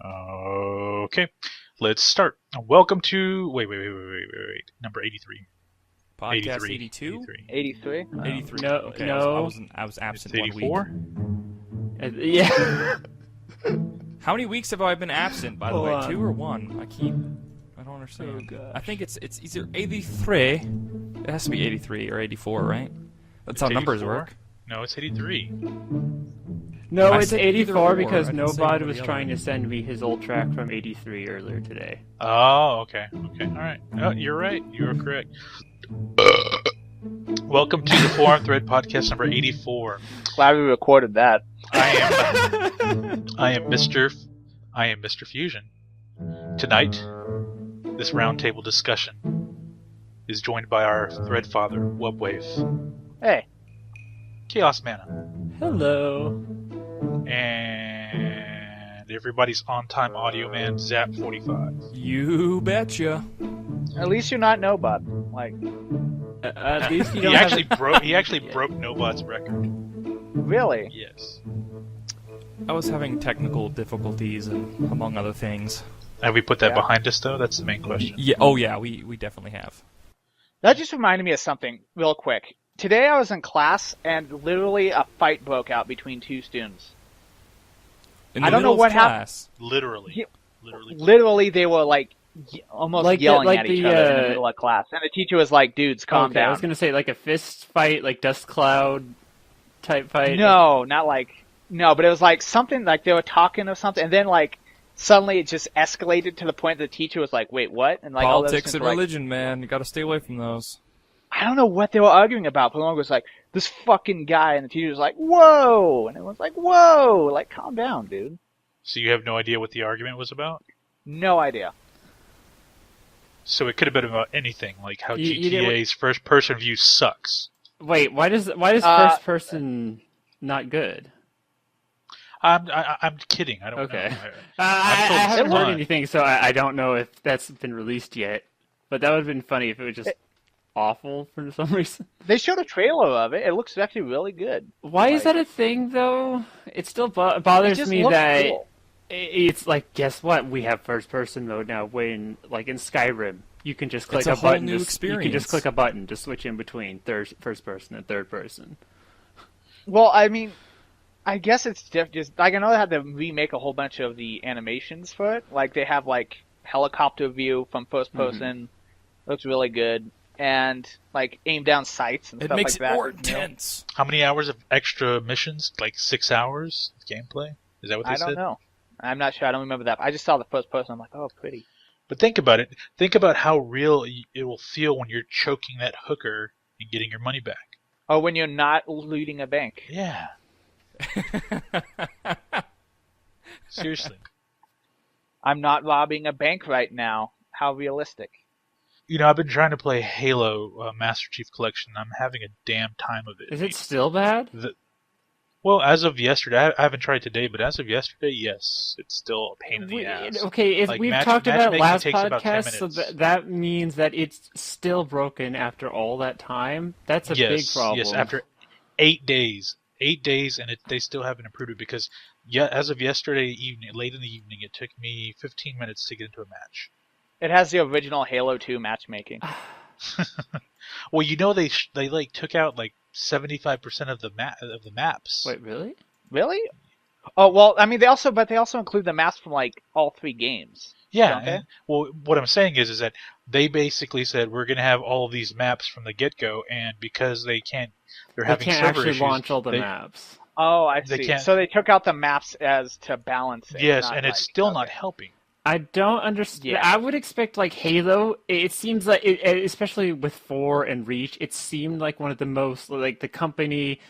Okay, let's start. Welcome to wait. Number 83. Podcast 82? 83? 83. No, Okay, no. I was absent It's 1 week. 84. Yeah. How many weeks have I been absent, by the Hold way? on. 2 or 1? I don't understand. Oh, gosh. I think it's either 83. It has to be 83 or 84, right? That's how It's numbers 84? work. No, it's 83. No, I it's said either 84 or. I because didn't say one nobody or was the trying other. to send me his old track from 83 earlier today. Oh, okay. All right. Oh, you're right. You are correct. Welcome to the Forum Thread Podcast number 84. Glad we recorded that. I am Mr. Fusion. Tonight, this roundtable discussion is joined by our thread father, Webwave, Hey, Chaos Mana, Hello. and everybody's on-time audio man, Zap45. You betcha. at least you're not Nobot. Like, At least you He don't actually have broke. He actually broke Nobot's record. really? Yes. I was having technical difficulties, and among other things. Have we put that Yeah. behind us though? That's the main question. Yeah. Oh, yeah. We definitely have. That just reminded me of something real quick. Today I was in class and literally a fight broke out between two students. In I the don't know middle of what happened. class. Literally. Yeah. Literally. Literally, they were like almost Like the- yelling like at each the, other in the uh, middle of class, and the teacher was like, "Dudes, calm okay, I down." was gonna say like a fist fight, like dust cloud type fight. No, not like but it was like something like they were talking or something, and then like suddenly it just escalated to the point that the teacher was like, "Wait, what?" And like all those Politics students and were like, religion, man. You got to stay away from those. I don't know what they were arguing about, but one was like, "This fucking guy," and the teacher was like, "Whoa!" And everyone's like, "Whoa!" Like, calm down, dude. So you have no idea what the argument was about? No idea. So it could have been about anything, like how You didn't- GTA's first-person view sucks. Wait, why does first person not good? I'm kidding. I don't Okay. know. I told haven't someone. heard anything, so I don't know if that's been released yet. But that would have been funny if it was just awful for some reason. They showed a trailer of it. It looks actually really good. Why is Like- that a thing, though? It still bothers It just me looks that cool. it's like, guess what? We have first-person mode now. When like in Skyrim, you can just click It's a a whole button. new You can experience. just click a button to switch in between first person and third person. Well, I mean, I guess it's just like I know they had to remake a whole bunch of the animations for it. Like they have like helicopter view from first person, looks really good, and like aim down sights and It stuff makes like it that. more you know? intense. How many hours of extra missions? Like 6 hours of gameplay? Is that what they I said? don't know. I'm not sure. I don't remember that. I just saw the first person. I'm like, oh, pretty. But think about it. Think about how real it will feel when you're choking that hooker and getting your money back. Or when you're not looting a bank. Yeah. Seriously. I'm not robbing a bank right now. How realistic. You know, I've been trying to play Halo Master Chief Collection. I'm having a damn time of it. Is it still bad? Well, as of yesterday, I haven't tried today, but as of yesterday, yes, it's still a pain in the ass. Okay, if Like, we've talked about matchmaking last takes about 10 podcast, so minutes. that means that it's still broken after all that time. That's a big problem. Yes, after 8 days. 8 days, and they still haven't improved it because, as of yesterday evening, late in the evening, it took me 15 minutes to get into a match. It has the original Halo 2 matchmaking. Well, you know they like took out like 75% of the maps. Wait, really? Really? Oh well, I mean they also include the maps from like all three games. Yeah. don't they? Well, what I'm saying is that they basically said we're going to have all of these maps from the get-go, and because they're They having can't server actually issues, launch all the they- maps. Oh, I They see. can't- So they took out the maps as to balance it. Yes, not and it's like- still okay. not helping. I don't understand. Yeah. I would expect like Halo. It seems like, especially with 4 and Reach, it seemed like one of the most like the company.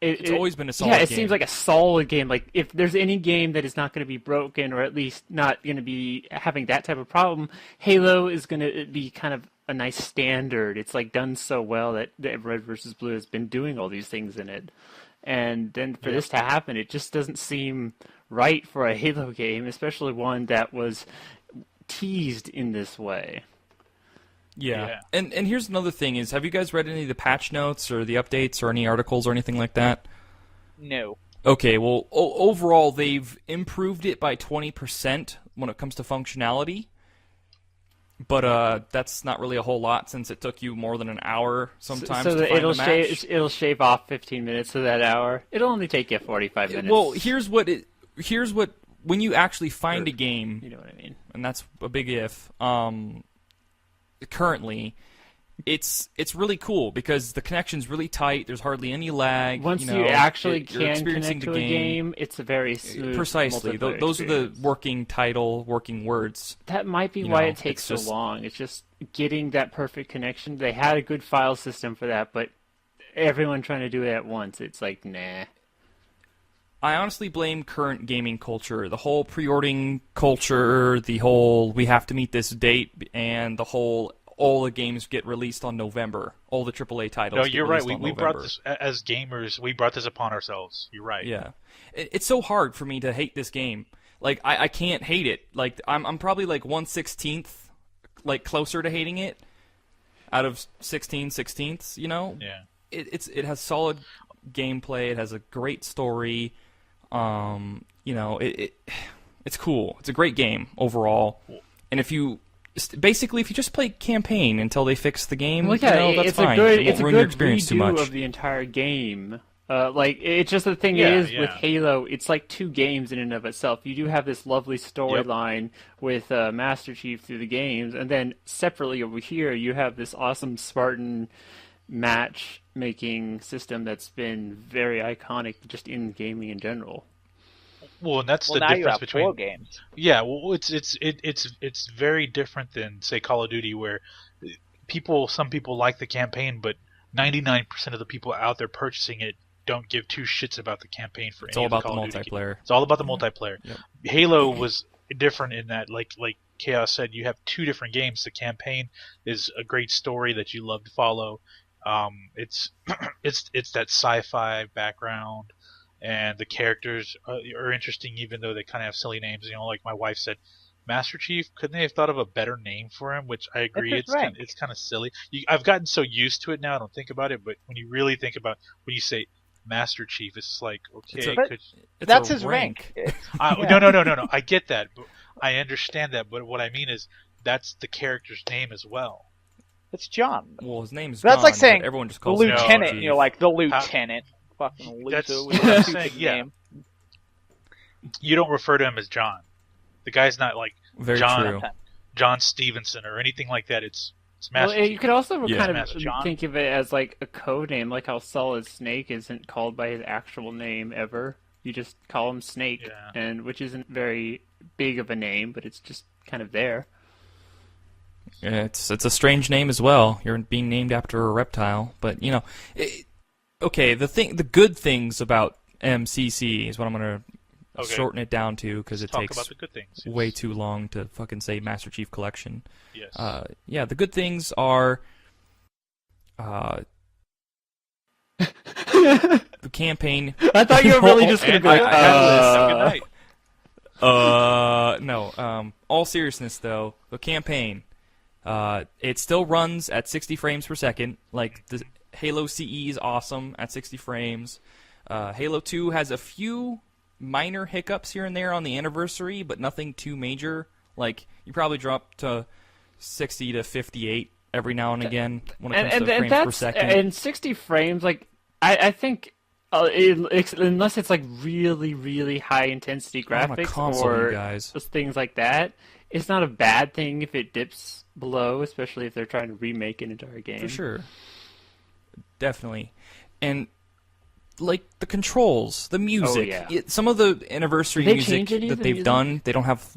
It's always been a solid Yeah, it game. seems like a solid game. Like if there's any game that is not going to be broken, or at least not going to be having that type of problem, Halo is going to be kind of a nice standard. It's like done so well that Red versus Blue has been doing all these things in it, and then for this to happen, it just doesn't seem right for a Halo game, especially one that was teased in this way. Yeah. And here's another thing is, have you guys read any of the patch notes or the updates or any articles or anything like that? No. Okay, well, overall, they've improved it by 20% when it comes to functionality. But that's not really a whole lot since it took you more than an hour sometimes So to that find a match. it'll shave off 15 minutes of that hour. It'll only take you 45 minutes. Well, here's what when you actually find a game, you know what I mean. and that's a big if. Currently, it's really cool because the connection's really tight. There's hardly any lag. Once you you actually you're can experiencing connect to the a game, it's a very smooth. Precisely. multiplayer Those are the experience. working words. That might be you why know, it takes it's so just- long. It's just getting that perfect connection. They had a good file system for that, but everyone trying to do it at once, it's like, nah. I honestly blame current gaming culture, the whole pre-ordering culture, the whole we have to meet this date, and the whole all the games get released on November. All the AAA titles. No, get you're right. released on We November. brought this as gamers. We brought this upon ourselves. You're right. Yeah, it's so hard for me to hate this game. Like I can't hate it. Like I'm probably like 1/16th, like closer to hating it, out of 16/16ths. You know. Yeah. It has solid gameplay. It has a great story. You know, it's cool. It's a great game overall. And if you just play campaign until they fix the game, Well, yeah, you know, that's it's fine. a good, It won't it's a ruin your good experience too redo much. of the entire game. Like it's just the thing Yeah, is with yeah. Halo, it's like two games in and of itself. You do have this lovely storyline with Master Chief through the games, and then separately over here, you have this awesome Spartan match-making system that's been very iconic just in gaming in general. Well, and that's Well, the now you difference have between 4 games. Yeah, well, it's very different than say Call of Duty, where some people like the campaign, but 99% of the people out there purchasing it don't give two shits about the campaign for It's any all of the about the Call of Duty multiplayer. It's all about the multiplayer. Yep. Halo was different in that, like Chaos said, you have two different games. The campaign is a great story that you love to follow. It's it's that sci-fi background. And the characters are interesting, even though they kind of have silly names. You know, like my wife said, Master Chief. Couldn't they have thought of a better name for him? Which I agree, his rank. it's kind of silly. I've gotten so used to it now, I don't think about it. But when you really think about when you say Master Chief, it's just like okay, It's That's a his rank. Yeah. no. I get that, but I understand that. But what I mean is that's the character's name as well. It's John. Well, his name's That's John, like saying but everyone just The calls him lieutenant. Chief. You know, like the lieutenant. Fucking That's Luther. what I'm saying. Yeah, you don't refer to him as John. The guy's not like Very John. true. John Stevenson or anything like that. It's Well, Master you Chief. could also Yeah. kind Master of John. think of it as like a code name, like how Solid Snake isn't called by his actual name ever. You just call him Snake, Yeah. and which isn't very big of a name, but it's just kind of there. Yeah, it's a strange name as well. You're being named after a reptile, but you know, okay. The good things about MCC is what I'm gonna Okay. shorten it down to because it Talk takes about the good things. way too long to fucking say Master Chief Collection. Yes. Yeah, the good things are the campaign. I thought you were really just gonna And go. Have a good night. No. All seriousness though, the campaign. It still runs at 60 frames per second. Like the Halo CE is awesome at 60 frames. Halo 2 has a few minor hiccups here and there on the anniversary, but nothing too major. Like you probably drop to 60 to 58 every now and again when it comes to frames per second. And 60 frames, like I think, unless it's like really, really high intensity I'm a graphics console, you or guys. things like that, it's not a bad thing if it dips below, especially if they're trying to remake an entire game. For sure. Definitely. And like the controls, the music, yeah. some of the anniversary Did they music change any of that the they've music? done, they don't have.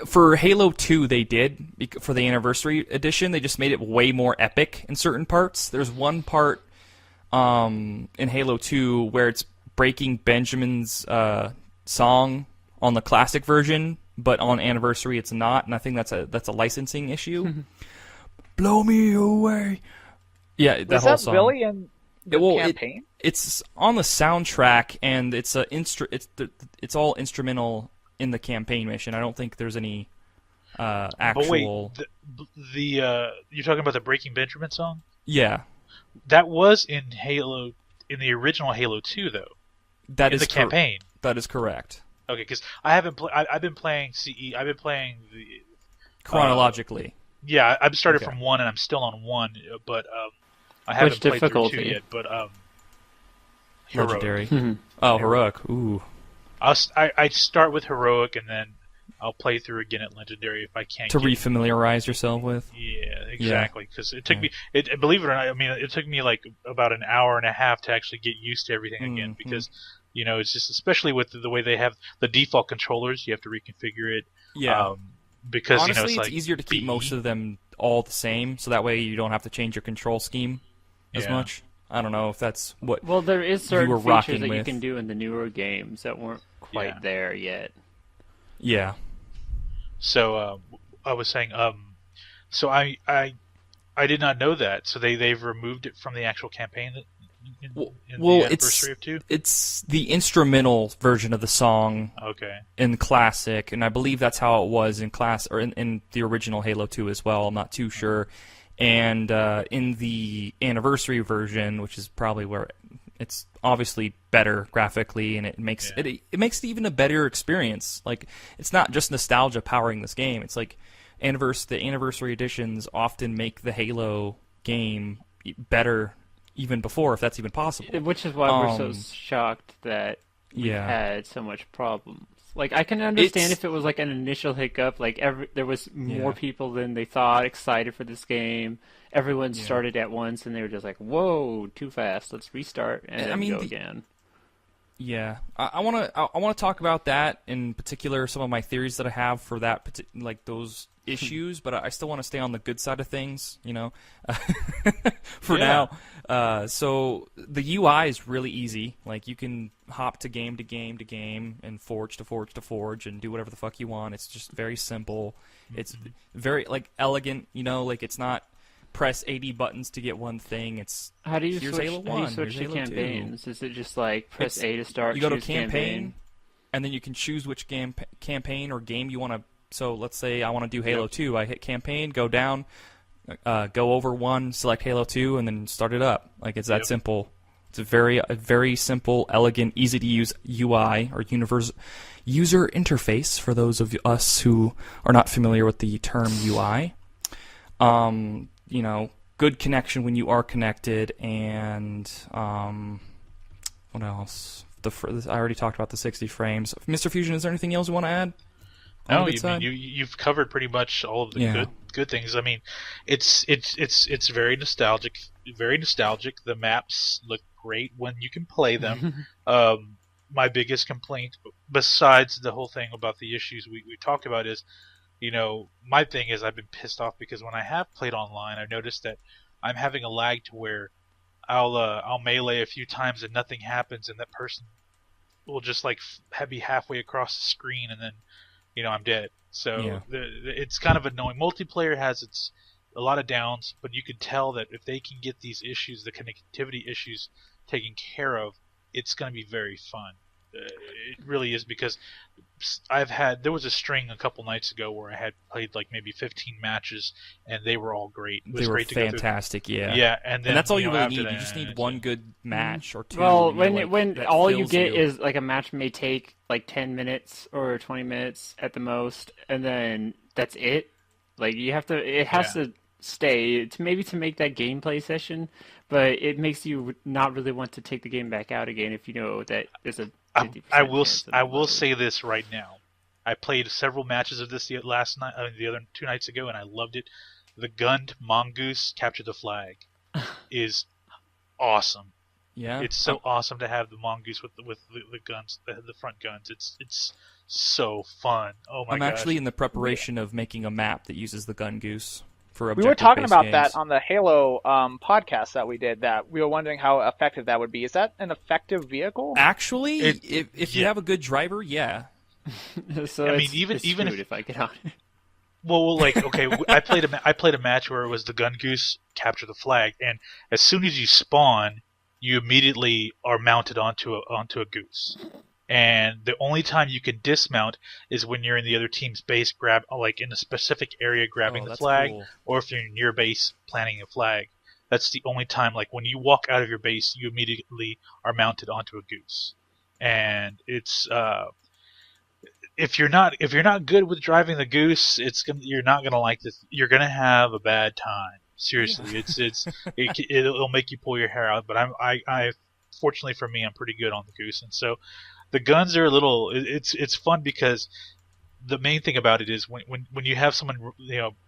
For Halo 2, they did for the anniversary edition. They just made it way more epic in certain parts. There's one part in Halo 2 where it's breaking Benjamin's song on the classic version, but on anniversary it's not, and I think that's a licensing issue. Blow me away. Yeah, that Was whole that song. really in the Well, campaign? It's on the soundtrack, and it's it's all instrumental in the campaign mission. I don't think there's any actual. But wait, the you're talking about the Breaking Benjamin song? Yeah, That was in the original Halo 2, though. That in the is campaign. That is correct. Okay, because I've been playing CE. I've been playing the Chronologically. Yeah, I've started Okay. from 1 and I'm still on 1, but I Which haven't played through 2 difficulty? yet. But heroic. Legendary. Oh, heroic. Ooh. I start with heroic and then I'll play through again at legendary if I can't To get refamiliarize yourself with. Yeah, exactly. Because it took me. Believe it or not, I mean, it took me like about an hour and a half to actually get used to everything again. Because it's just especially with the way they have the default controllers, you have to reconfigure it. Yeah. Because honestly, it's like easier to keep BE. most of them all the same, so that way you don't have to change your control scheme as Yeah. much. I don't know if that's what. Well, there is You were certain rocking features that you with. can do in the newer games that weren't quite Yeah. there yet. Yeah. So I was saying, so I did not know that. So they've removed it from the actual campaign in the anniversary of 2. It's the instrumental version of the song Okay. in Classic, and I believe that's how it was in in the original Halo 2 as well. I'm not too sure. And in the anniversary version, which is probably where it's obviously better graphically, and it makes it makes it even a better experience. Like, it's not just nostalgia powering this game. It's like the anniversary editions often make the Halo game better even before, if that's even possible. Which is why we're so shocked that we had so much problems. Like, I can understand if it was like an initial hiccup, like there was more people than they thought excited for this game. Everyone started at once, and they were just like, "Whoa, too fast! Let's restart and then go again." Yeah, I want to talk about that in particular. Some of my theories that I have for that, like those issues, but I still want to stay on the good side of things, for now. So the UI is really easy. Like, you can hop to game to game to game and forge to forge to forge and do whatever the fuck you want. It's just very simple. It's very elegant. Like, it's not press 80 buttons to get one thing. It's how do you here's switch? Halo 1, how do you switch here's to Halo 2. campaigns? Is it just like press A to start? You go to choose campaign, and then you can choose which campaign or game you want to. So let's say I want to do Halo 2. I hit campaign, go down, go over one, select Halo 2, and then start it up. Like, it's that simple. It's a very simple, elegant, easy to use UI or user interface for those of us who are not familiar with the term UI. Good connection when you are connected, and what else? I already talked about the 60 frames. Mr. Fusion, is there anything else you want to add? No, you've covered pretty much all of the good things. I mean, it's very nostalgic. Very nostalgic. The maps look great when you can play them. My biggest complaint, besides the whole thing about the issues we talked about, is, my thing is I've been pissed off because when I have played online, I've noticed that I'm having a lag to where I'll melee a few times and nothing happens, and that person will just be halfway across the screen, and then I'm dead. So it's kind of annoying. Multiplayer has a lot of downs, but you can tell that if they can get these issues, the connectivity issues, taken care of, it's going to be very fun. It really is, because there was a string a couple nights ago where I had played maybe 15 matches, and they were all great. It was great to fantastic, go through. Yeah, and then that's all you really need. That, you just need one good match or two. Well, when all you get is a match may take 10 minutes or 20 minutes at the most, and then that's it. It has to stay to make that gameplay session, but it makes you not really want to take the game back out again if you know that there's a 50% I will say this right now. I played several matches of this the other 2 nights ago, and I loved it. The gunned mongoose capture the flag is awesome. Yeah, it's so awesome to have the mongoose with the guns, the front guns. It's so fun. Oh my gosh! I'm actually in the preparation of making a map that uses the gun goose for We were talking about games. that on the Halo podcast that we did. That we were wondering how effective that would be. Is that an effective vehicle? Actually, if you have a good driver, yeah. So I mean, even if I get on it. Well, okay, I played a match where it was the gun goose capture the flag, and as soon as you spawn, you immediately are mounted onto a goose. And the only time you can dismount is when you're in the other team's base, in a specific area grabbing the flag, cool. or if you're in your base planting a flag. That's the only time. When you walk out of your base, you immediately are mounted onto a goose. and it's if you're not good with driving the goose, you're not gonna like this. You're gonna have a bad time. Seriously, it'll make you pull your hair out. But I fortunately for me, I'm pretty good on the goose, and so the guns are a little. It's fun because the main thing about it is when you have someone,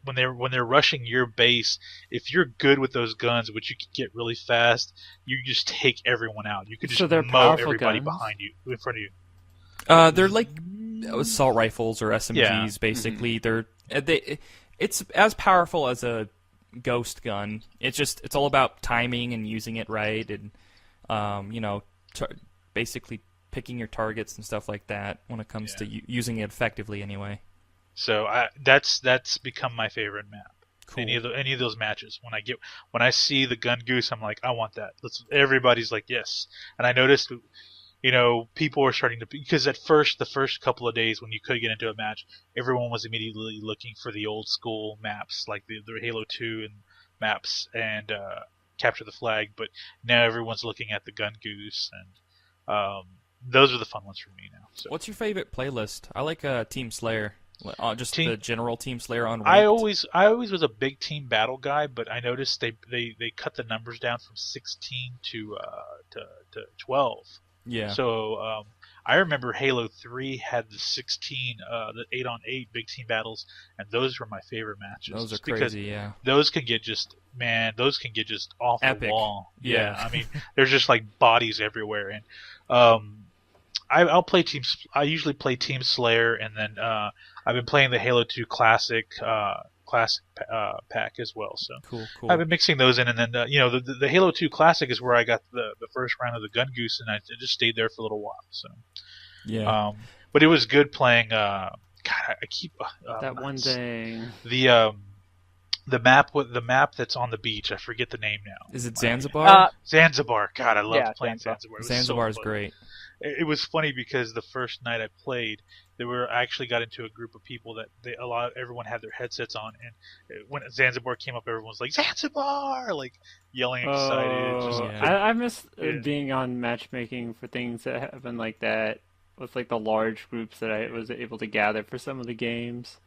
when they're rushing your base, if you're good with those guns, which you can get really fast, you just take everyone out. You can just So they're mow powerful everybody guns? behind you, in front of you. They're like assault rifles or SMGs, Yeah. basically. It's as powerful as a ghost gun. It's all about timing and using it right, and basically picking your targets and stuff like that when it comes to using it effectively. Anyway. So that's become my favorite map. Cool. Any of those matches, when I see the gun goose, I'm like, I want that. Everybody's like, yes. And I noticed, people were starting to, because at first, the first couple of days when you could get into a match, everyone was immediately looking for the old school maps, like the Halo 2 and maps and Capture the Flag. But now everyone's looking at the gun goose, and those are the fun ones for me now. So. What's your favorite playlist? I like Team Slayer. The general Team Slayer on. I always was a big team battle guy, but I noticed they cut the numbers down from 16 to 12. Yeah. So I remember Halo 3 had the 16, the 8-on-8 big team battles, and those were my favorite matches. Those are because crazy, yeah. Those can get just off Epic. the wall. Yeah. I mean, there's just like bodies everywhere, and I'll play teams. I usually play Team Slayer, and then I've been playing the Halo 2 Classic pack as well. So cool. I've been mixing those in, and then the Halo 2 Classic is where I got the first round of the Gun Goose, and I just stayed there for a little while. So yeah, but it was good playing. God, I keep that one thing. The map that's on the beach. I forget the name now. Is it Zanzibar? Zanzibar. God, I loved playing Zanzibar. Zanzibar is great. It was funny because the first night I played, I actually got into a group of people that everyone had their headsets on, and when Zanzibar came up, everyone was like Zanzibar, like yelling excited. I miss being on matchmaking for things that happen like that with like the large groups that I was able to gather for some of the games.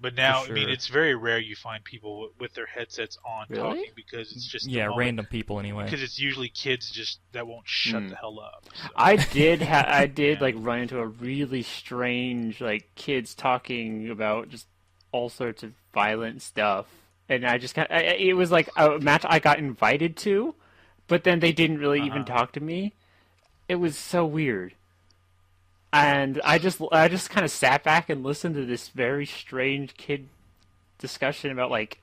But now, sure. I mean, it's very rare you find people with their headsets on Really? talking because it's just random people anyway. Because it's usually kids that won't shut the hell up. So. I did like run into a really strange like kids talking about just all sorts of violent stuff, and I just it was like a match I got invited to, but then they didn't really even talk to me. It was so weird. And I just kind of sat back and listened to this very strange kid discussion about like,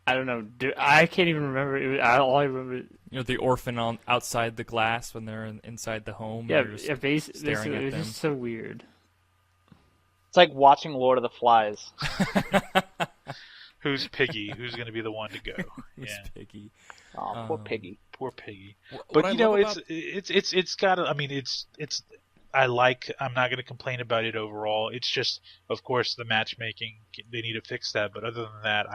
I don't know, I can't even remember. All I remember, the orphan outside the glass when they're inside the home. Yeah, basically staring at it was them. just so weird. It's like watching Lord of the Flies. Who's Piggy? Who's going to be the one to go? Who's Piggy? Oh, poor Piggy. Poor Piggy. What But it's got. I mean, it's. I'm not going to complain about it overall. It's just, of course, the matchmaking. They need to fix that. But other than that,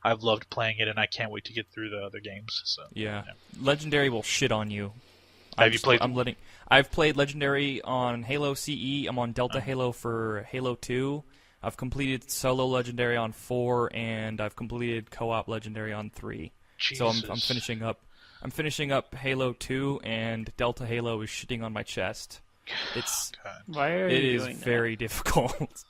I've loved playing it, and I can't wait to get through the other games. So yeah. Legendary will shit on you. Have you played? I've played Legendary on Halo CE. I'm on Delta Halo for Halo 2. I've completed solo Legendary on 4, and I've completed co-op Legendary on 3. Jesus. So I'm finishing up. I'm finishing up Halo 2, and Delta Halo is shitting on my chest. Why are you It doing is that? very difficult.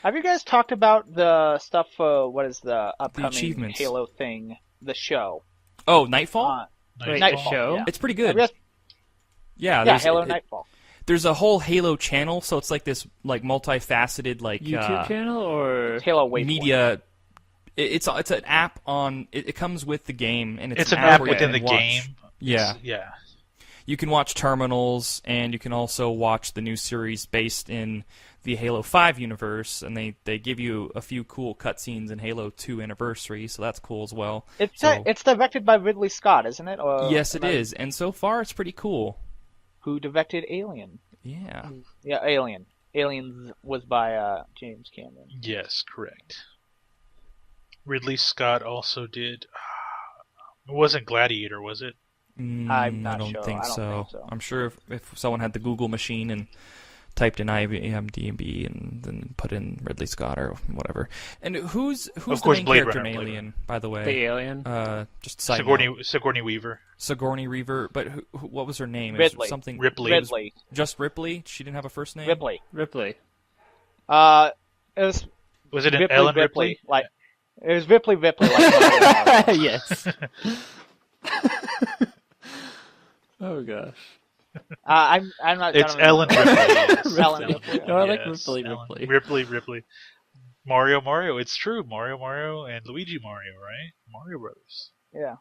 Have you guys talked about the stuff for what is the upcoming achievements. Halo thing, the show? Oh, Nightfall? Wait, Nightfall, the show? yeah. It's pretty Have good. you guys- Yeah, Halo Nightfall. There's a whole Halo channel, so it's like this like multifaceted like YouTube channel or Halo Waypoint. media. It's an app on. It comes with the game, and It's an app where you within can the watch. game. Yeah, Yeah. you can watch terminals, and you can also watch the new series based in the Halo 5 universe, and they give you a few cool cutscenes in Halo 2 Anniversary, so that's cool as well. It's directed by Ridley Scott, isn't it? Or Yes, it is, and so far it's pretty cool. Who directed Alien? Yeah. Yeah, Alien. Aliens was by James Cameron. Yes, correct. Ridley Scott also did. It wasn't Gladiator, was it? I'm I not don't sure. think I don't so. think so. I'm sure if someone had the Google machine and typed in IMDb and then put in Ridley Scott or whatever. And who's Of the course, main Blade character Runner, in Blade Alien, by the way? The alien. Just side note. Sigourney Weaver. Sigourney Weaver, but what was her name? It Ridley. was something Ripley. Ridley. Just Ripley? She didn't have a first name? Ripley. Ripley. It was Was it an Ripley, Ellen Ripley? Like it was Ripley. Like Yes. Oh gosh. I'm not. It's I don't Ellen remember. Ripley. Yes. Ellen Ripley. No, I like Yes, Ripley. Ellen. Ripley. Mario. It's true. Mario, and Luigi Mario, right? Mario Brothers. Yeah.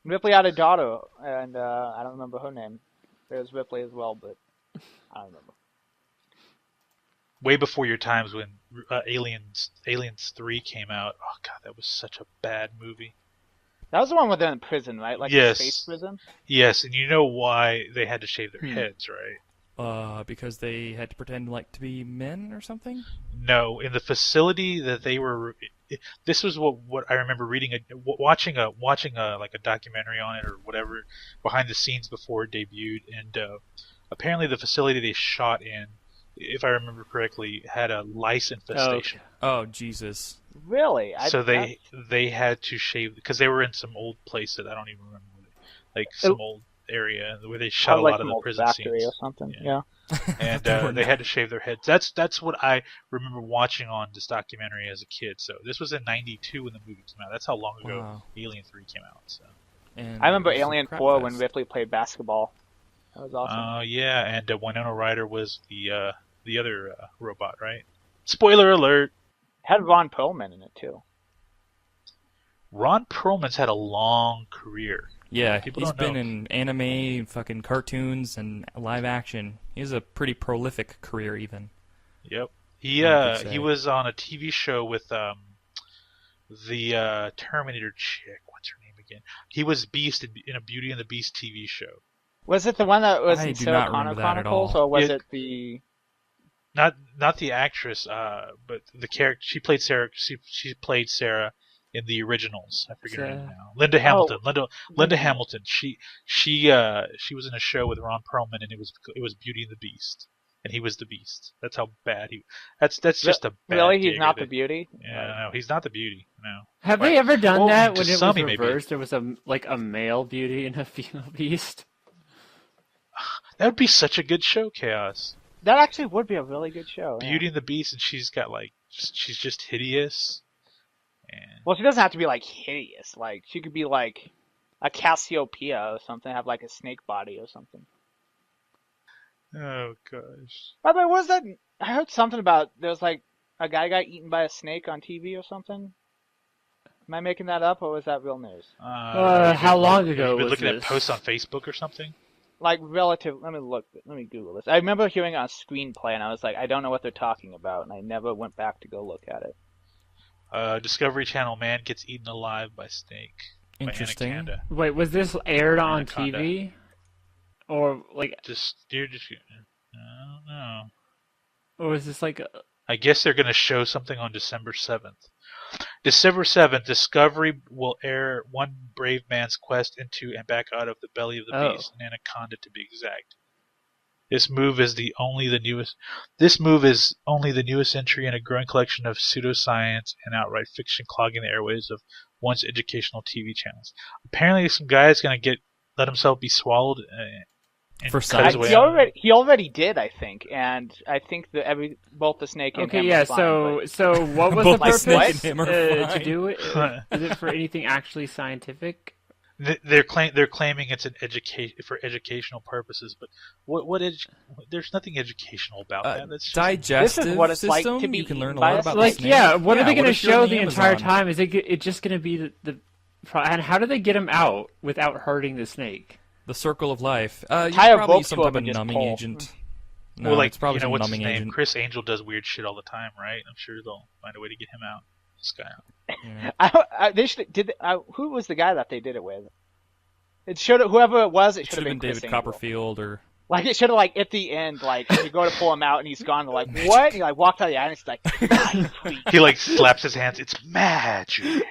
Ripley had a daughter, and I don't remember her name. There was Ripley as well, but I don't remember. Way before your times when Aliens 3 came out. Oh god, that was such a bad movie. That was the one where they're in prison, right? Like Yes. the space prison. Yes, and you know why they had to shave their heads, right? Because they had to pretend like to be men or something? No, in the facility that they were. This was what I remember reading, watching a like a documentary on it or whatever behind the scenes before it debuted, and apparently the facility they shot in, if I remember correctly, had a lice infestation. Oh, Jesus. Really? So they had to shave because they were in some old place that I don't even remember, like some old area where they shot a like lot of some the old prison factory scenes. or something. Yeah. And they had to shave their heads. That's what I remember watching on this documentary as a kid. So this was in '92 when the movie came out. That's how long ago Wow. Alien 3 came out. So. And I remember it was some Alien crap 4 fest. when Ripley played basketball. That was awesome. Yeah, and Winona Ryder was the other robot, right? Spoiler alert. Had Ron Perlman in it too. Ron Perlman's had a long career. Yeah, People he's don't been know. in anime, fucking cartoons, and live action. He has a pretty prolific career, even. Yep. I would say. He was on a TV show with the Terminator chick. What's her name again? He was Beast in a Beauty and the Beast TV show. Was it the one that was I in do Sarah not Connor remember that at Chronicles, all. or was It- it the? Not the actress, but the character. She played Sarah. She played Sarah in the originals. I forget her name now. Linda Hamilton. Linda Hamilton. She was in a show with Ron Perlman, and it was Beauty and the Beast, and he was the Beast. That's how bad he. That's just a bad. Really, he's gig, not I the think. beauty. Yeah, no, he's not the Beauty. No. Have they ever done Well, that to when it some was he may be. reversed? There was a male beauty and a female beast. That would be such a good show, Chaos. That actually would be a really good show. yeah. Beauty and the Beast, and she's just hideous. And Well, she doesn't have to be like hideous. Like she could be like a Cassiopeia or something, have like a snake body or something. oh gosh. By the way, what was that? I heard something about there was like a guy got eaten by a snake on TV or something. Am I making that up, or was that real news? How long ago You've been was looking this? at posts on Facebook or something? Like relative. Let me Google this. I remember hearing it on Screenplay, and I was like, I don't know what they're talking about, and I never went back to go look at it. Discovery Channel man gets eaten alive by snake. by Interesting. Anaconda. Wait, was this aired on Anaconda. TV? Or like, I don't know. or was this like? I guess they're going to show something on December 7th. December 7th, Discovery will air one brave man's quest into and back out of the belly of the Oh. beast, an anaconda to be exact. This move is only the newest entry in a growing collection of pseudoscience and outright fiction clogging the airways of once educational TV channels. Apparently, some guy's going to let himself be swallowed and For cut science. his way He out. already did, I think, and I think that both the snake and Okay, him yeah. are fine, So what was Both the the purpose snake and him are to fine. do it? Is it for anything actually scientific? They're claiming it's an for educational purposes, but there's nothing educational about that. That's just, Digestive This is what it's like system. to be You can learn a eaten by lot a about snake. the Like, snake. yeah. What are they going to if you're show in the entire Amazon? time? Is it just going to be and how do they get him out without hurting the snake? The circle of life. Tie You a probably rope some to type him of and just numbing pull. agent. No, well, like it's probably some what's his numbing name? agent. Chris Angel does weird shit all the time, right? I'm sure they'll find a way to get him out. This guy out. Yeah. They should who was the guy that they did it with? It should whoever it was. It It should should have have been Chris David Angel. Copperfield or Like it should have like at the end, like you go to pull him out and he's gone. They're like, what? And he like walked out of the eye and he's like, "I freak." He like slaps his hands. It's magic.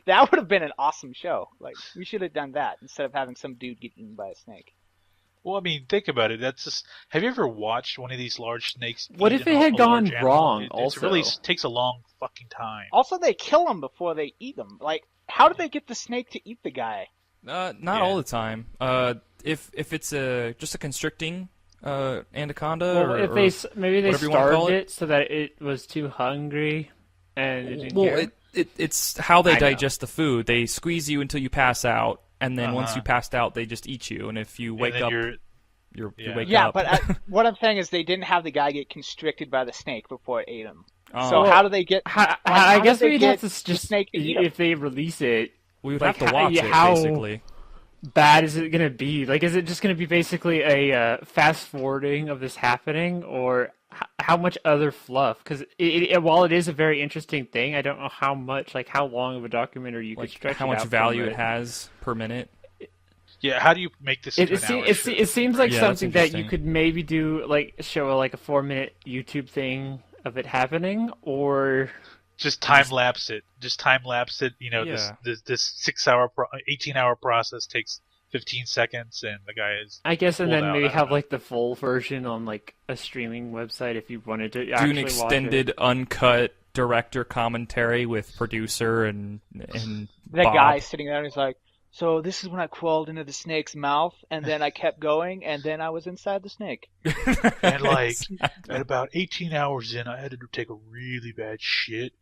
That would have been an awesome show. Like, we should have done that instead of having some dude get eaten by a snake. Well, I mean, think about it. That's just. Have you ever watched one of these large snakes? What eat if it had a large gone animal? wrong? It Also, really takes a long fucking time. Also, they kill him before they eat him. Like, how did they get the snake to eat the guy? Not all the time. If it's just a constricting anaconda, well, or if maybe they whatever you wanna call starved it so that it was too hungry, and it didn't care. It's how they I know. digest the food. They squeeze you until you pass out, and then once you passed out, they just eat you. And if you wake up, you wake Yeah, up. but what I'm saying is they didn't have the guy get constricted by the snake before it ate him. Oh. So how do they get? I guess they we'd get have to the just snake to eat him? if they release it. we would like, have to watch it, how basically. bad is it going to be? Like, is it just going to be basically a fast forwarding of this happening, or how much other fluff? Because while it is a very interesting thing, I don't know how much, like, how long of a documentary you could stretch. How it much out value from it has per minute. Yeah, how do you make this into an hour show? It seems like Yeah, that's something that you interesting. could maybe do, like, show like a 4-minute YouTube thing of it happening, or Just time lapse it. Just time lapse it. You know, Yeah. this 6-hour, 18-hour process takes 15 seconds, and the guy is. I guess, and pulled then out. maybe I don't have know. like the full version on like a streaming website if you wanted to Do actually an watch extended, it. uncut director commentary with producer and That Bob. guy sitting there and he's like, so this is when I crawled into the snake's mouth, and then I kept going, and then I was inside the snake. And like at about 18 hours in, I had to take a really bad shit.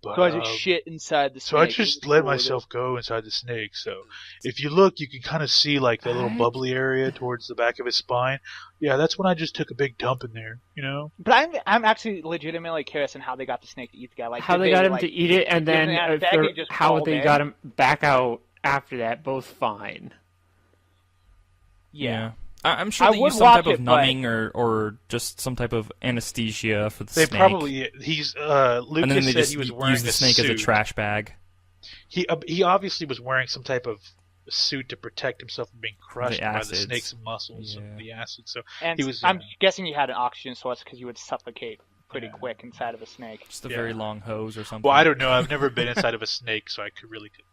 But, So I just shit inside the snake. So I just let myself go inside the snake. So if you look, you can kind of see like the little What? bubbly area towards the back of his spine. Yeah, that's when I just took a big dump in there. You know. But I'm actually legitimately curious on how they got the snake to eat the guy. Like How did they got him like, to eat it, and give him then that bag and just how crawled they in? got him back out after that, both fine. Yeah. I'm sure I they would use some type watch of it, but- numbing or just some type of anesthesia for the They snake. probably and then Lucas they said just he was wearing use the snake a as a suit. trash bag. He obviously was wearing some type of suit to protect himself from being crushed by the acids. snake's muscles Yeah. and the acid. So And he was. I'm guessing you had an oxygen source because you would suffocate pretty Yeah. quick inside of a snake. Just a Yeah. very long hose or something. Well, I don't know. I've never been inside of a snake, so I couldn't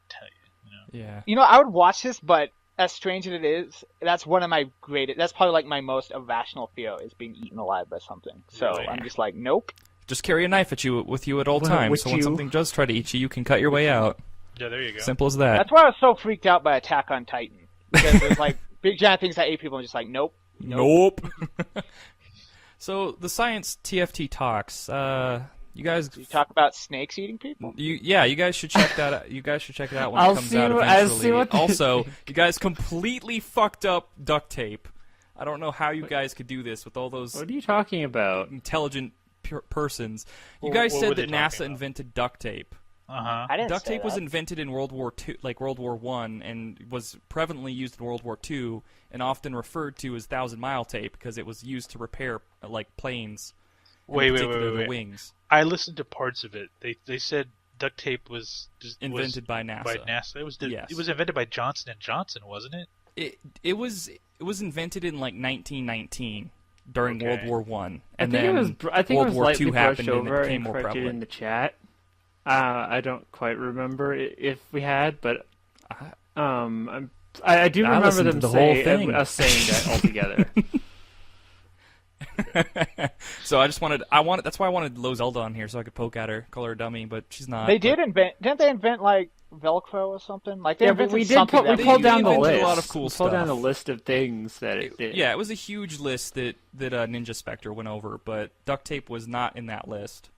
tell you. You know? Yeah. You know, I would watch this, but as strange as it is, that's one of my greatest. That's probably like my most irrational fear is being eaten alive by something. So Really? I'm just like, nope. Just carry a knife with you at all Well, times, with so when you. something does try to eat you, you can cut your way out. Yeah, there you go. Simple as that. That's why I was so freaked out by Attack on Titan because there's like big giant things that ate people and just like, nope. Nope. So the science TFT talks. You guys. You talk about snakes eating people. You guys should check that out. You guys should check it out when I'll it comes see out what- I'll eventually. see what they Also, you guys completely fucked up duct tape. I don't know how you guys could do this with all those What are you talking about? intelligent persons. You Well, guys what said were they that NASA talking about? invented duct tape. Uh-huh. I didn't Duct say tape was that. invented in World War II, like World War One, and was prevalently used in World War II, and often referred to as 1,000-mile tape because it was used to repair like planes. Wait, in wait, particular, wait, the wait. wings. I listened to parts of it. They said duct tape was Invented by NASA. By NASA. Yes. It was invented by Johnson and Johnson, wasn't it? It was invented in like 1919 during Okay. World War One, and I think then it was. I think World it was War lightly II brushed happened and over it became and more corrected prevalent. in the chat. I don't quite remember if we had, but I do I remember listened them to the whole say thing. us saying that altogether. So that's why I wanted Lo Zelda on here so I could poke at her, call her a dummy, but she's not. They did invent. Didn't they invent like Velcro or something? Like they Yeah, but invented we did. something. We that pulled down the invented list. a lot of cool we pulled down the stuff. list of things that it did. Yeah, it was a huge list that Ninja Spectre went over, but duct tape was not in that list.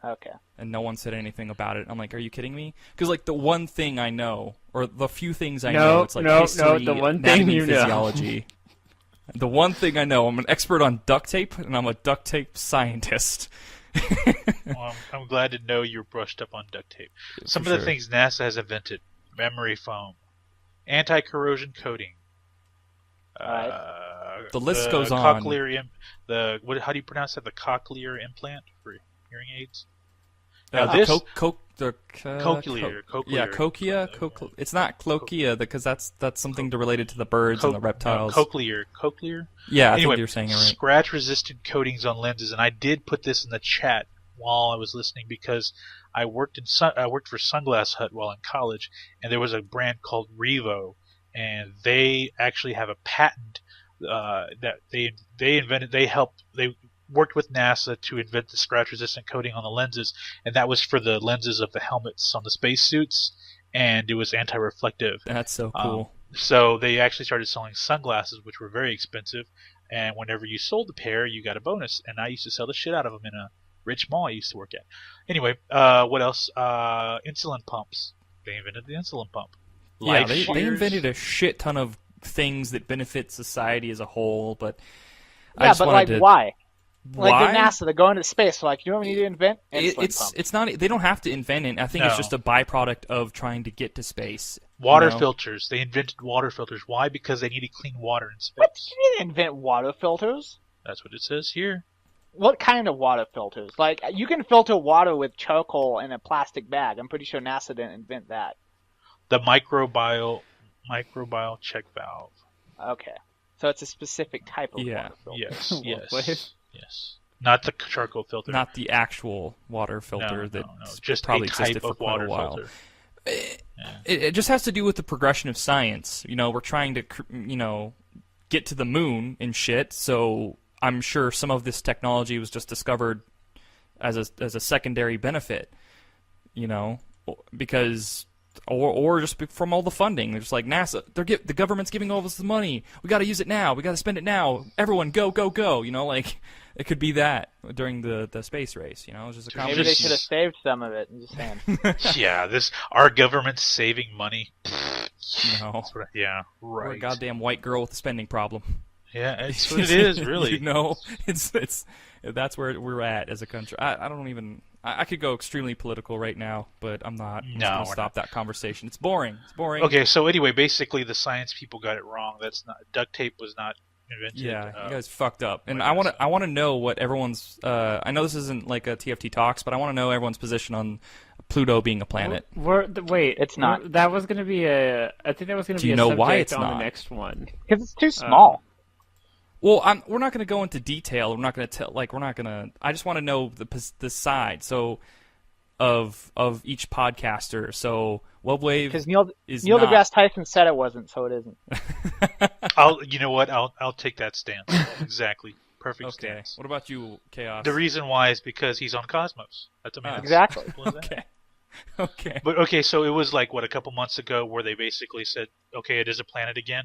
Okay. And no one said anything about it. I'm like, are you kidding me? Because like the one thing I know, or the few things I know, it's like history, the one anatomy, thing you know. physiology. The one thing I know, I'm an expert on duct tape, and I'm a duct tape scientist. Well, I'm glad to know you're brushed up on duct tape. Some For of the sure. things NASA has invented: memory foam, anti-corrosion coating. The list the goes on. Cochlear how do you pronounce that? The cochlear implant for hearing aids. Uh, Now the this cochlear. Yeah, cochlear. cochlear. It's not cloakia because that's something related to the birds and the reptiles. Cochlear. Yeah, I Anyway, think you're saying it right. scratch-resistant coatings on lenses, and I did put this in the chat while I was listening because I worked for Sunglass Hut while in college, and there was a brand called Revo, and they actually have a patent that they worked with NASA to invent the scratch-resistant coating on the lenses, and that was for the lenses of the helmets on the spacesuits, and it was anti-reflective. That's so cool. So they actually started selling sunglasses, which were very expensive, and whenever you sold a pair, you got a bonus. And I used to sell the shit out of them in a rich mall I used to work at. Anyway, what else? Insulin pumps. They invented the insulin pump. Yeah, they invented a shit ton of things that benefit society as a whole, but I just wanted to... why? Why? Like the NASA, they're going to space. So like, you know what we need to invent? Insulin pump. It's not. They don't have to invent it. I think it's just a byproduct of trying to get to space. Water filters. They invented water filters. Why? Because they needed clean water in space. What? You didn't invent water filters? That's what it says here. What kind of water filters? Like, you can filter water with charcoal in a plastic bag. I'm pretty sure NASA didn't invent that. The microbial check valve. Okay. So it's a specific type of water filter. Yes. Not the charcoal filter. Not the actual water filter no. Just Just probably a type existed for of quite water a while. filter. It just has to do with the progression of science. We're trying to, get to the moon and shit. So I'm sure some of this technology was just discovered as a secondary benefit. Because. Or just from all the funding. They're just like, NASA, the government's giving all this money. We got to use it now. We got to spend it now. Everyone, go, go, go. It could be that during the space race. It's just a Maybe they should have saved some of it. I'm just saying. Yeah, our government's saving money. No. Yeah, right. We're a goddamn white girl with a spending problem. Yeah, it's what it is, really. It's that's where we're at as a country. I don't even. I could go extremely political right now, but I'm not. I'm just gonna stop that conversation. It's boring. Okay, so anyway, basically the science people got it wrong. Duct tape was not invented. Yeah, you guys fucked up. And I want to know what everyone's. I know this isn't like a TFT talks, but I want to know everyone's position on Pluto being a planet. Wait, it's not. That was going to be a. I think that was going to be a subject why it's on not? the next one. Because it's too small. Well, we're not going to go into detail. We're not going to tell. We're not going to. I just want to know the side. So, of each podcaster. So, WebWave because Neil is deGrasse Tyson said it wasn't, so it isn't. You know what? I'll take that stance. Exactly. Perfect stance. What about you, Chaos? The reason why is because he's on Cosmos. Exactly. Okay. But okay, so it was like a couple months ago where they basically said, okay, it is a planet again.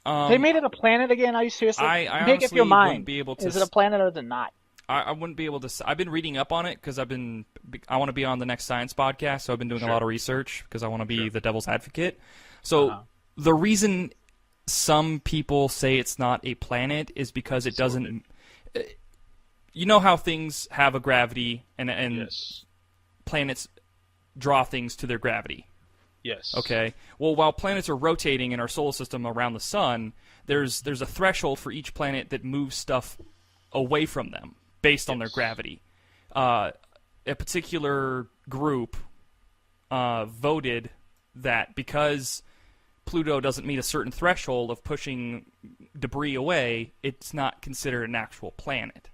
They made it a planet again? Are you serious? I Make up your mind. Be able to is it a planet or is it not? I wouldn't be able to. I've been reading up on it because I want to be on the next science podcast, so I've been doing a lot of research because I want to be the devil's advocate. So the reason some people say it's not a planet is because it doesn't. You know how things have a gravity and yes. Planets draw things to their gravity. Yes. Okay. Well, while planets are rotating in our solar system around the sun, there's a threshold for each planet that moves stuff away from them based on their gravity. A particular group voted that because Pluto doesn't meet a certain threshold of pushing debris away, it's not considered an actual planet.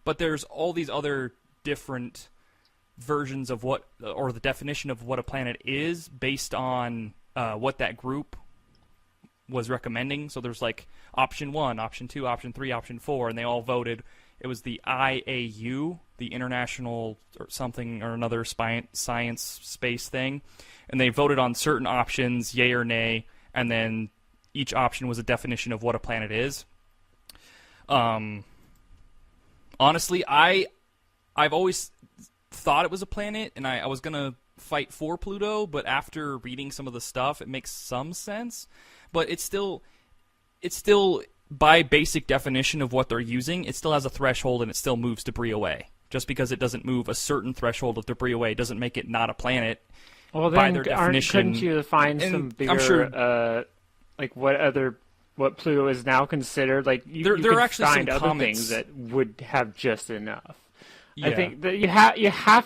But there's all these other different versions of or the definition of what a planet is based on what that group was recommending. So there's like option 1, option 2, option 3, option 4, and they all voted. It was the IAU, the International or something or another science space thing, and they voted on certain options, yay or nay, and then each option was a definition of what a planet is. Honestly, I've always thought it was a planet, and I was going to fight for Pluto, but after reading some of the stuff, it makes some sense. But it's still by basic definition of what they're using, it still has a threshold and it still moves debris away. Just because it doesn't move a certain threshold of debris away doesn't make it not a planet. Well, by then their definition. Couldn't you find some bigger, like what Pluto is now considered? Like you could actually find some other comments. things that would have just enough. Yeah. I think that you have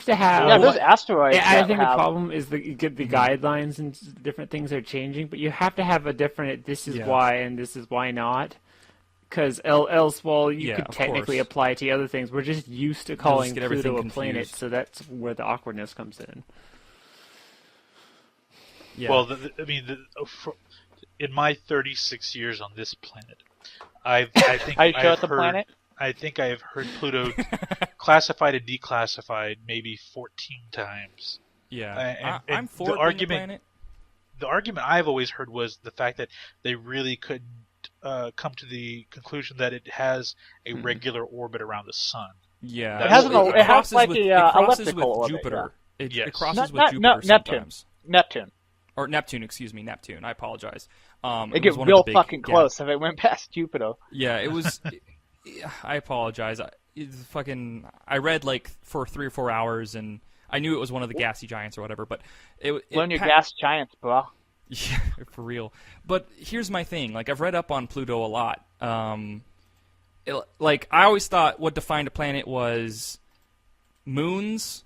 to have. Yeah, there's asteroids. I think the problem is the guidelines and different things are changing, but you have to have a different. This is why and this is why not. Because else, well, you Yeah, could of technically course. apply it to other things. We're just used to just calling get everything Pluto a planet, confused. so that's where the awkwardness comes in. Yeah. Well, in my 36 years on this planet, I think Are you sure I've it's a heard. planet? I think I have heard Pluto classified and declassified maybe 14 times. yeah. and I'm for the it being a argument, planet. the argument I've always heard was the fact that they really couldn't come to the conclusion that it has a regular orbit around the sun. Yeah. It has Well, it has crosses like with, a, it crosses elliptical with orbit, Jupiter. It Yes. crosses with Not Jupiter Neptune. sometimes. Neptune. Or Neptune, excuse me, Neptune. I apologize. It was get one of real the big- fucking yeah. close if it went past Jupiter. Yeah, it was. I apologize. I read like for 3 or 4 hours, and I knew it was one of the gassy giants or whatever. But it Learn your gas giants, bro. Yeah, for real. But here's my thing. Like, I've read up on Pluto a lot. Like, I always thought what defined a planet was moons.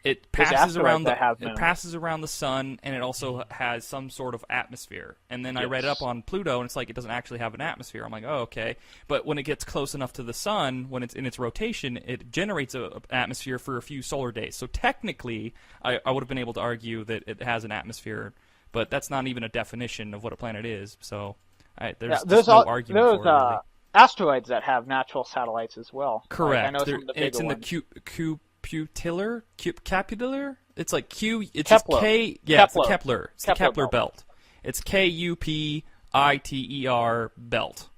It There's passes around asteroids that have it moons. passes around the sun, and it also has some sort of atmosphere. And then I read Yes. up on Pluto, and it's like it doesn't actually have an atmosphere. I'm like, oh, okay. But when it gets close enough to the sun, when it's in its rotation, it generates an atmosphere for a few solar days. So technically, I would have been able to argue that it has an atmosphere, but that's not even a definition of what a planet is. So there's just no argument for it, really. Asteroids that have natural satellites as well. Correct. Like, I know some of the bigger it's in ones. the Capular? It's like Q. It's Kepler. just K. Yeah, it's the Kepler. Kepler. It's the Kepler Kepler belt. It's Kupiter belt.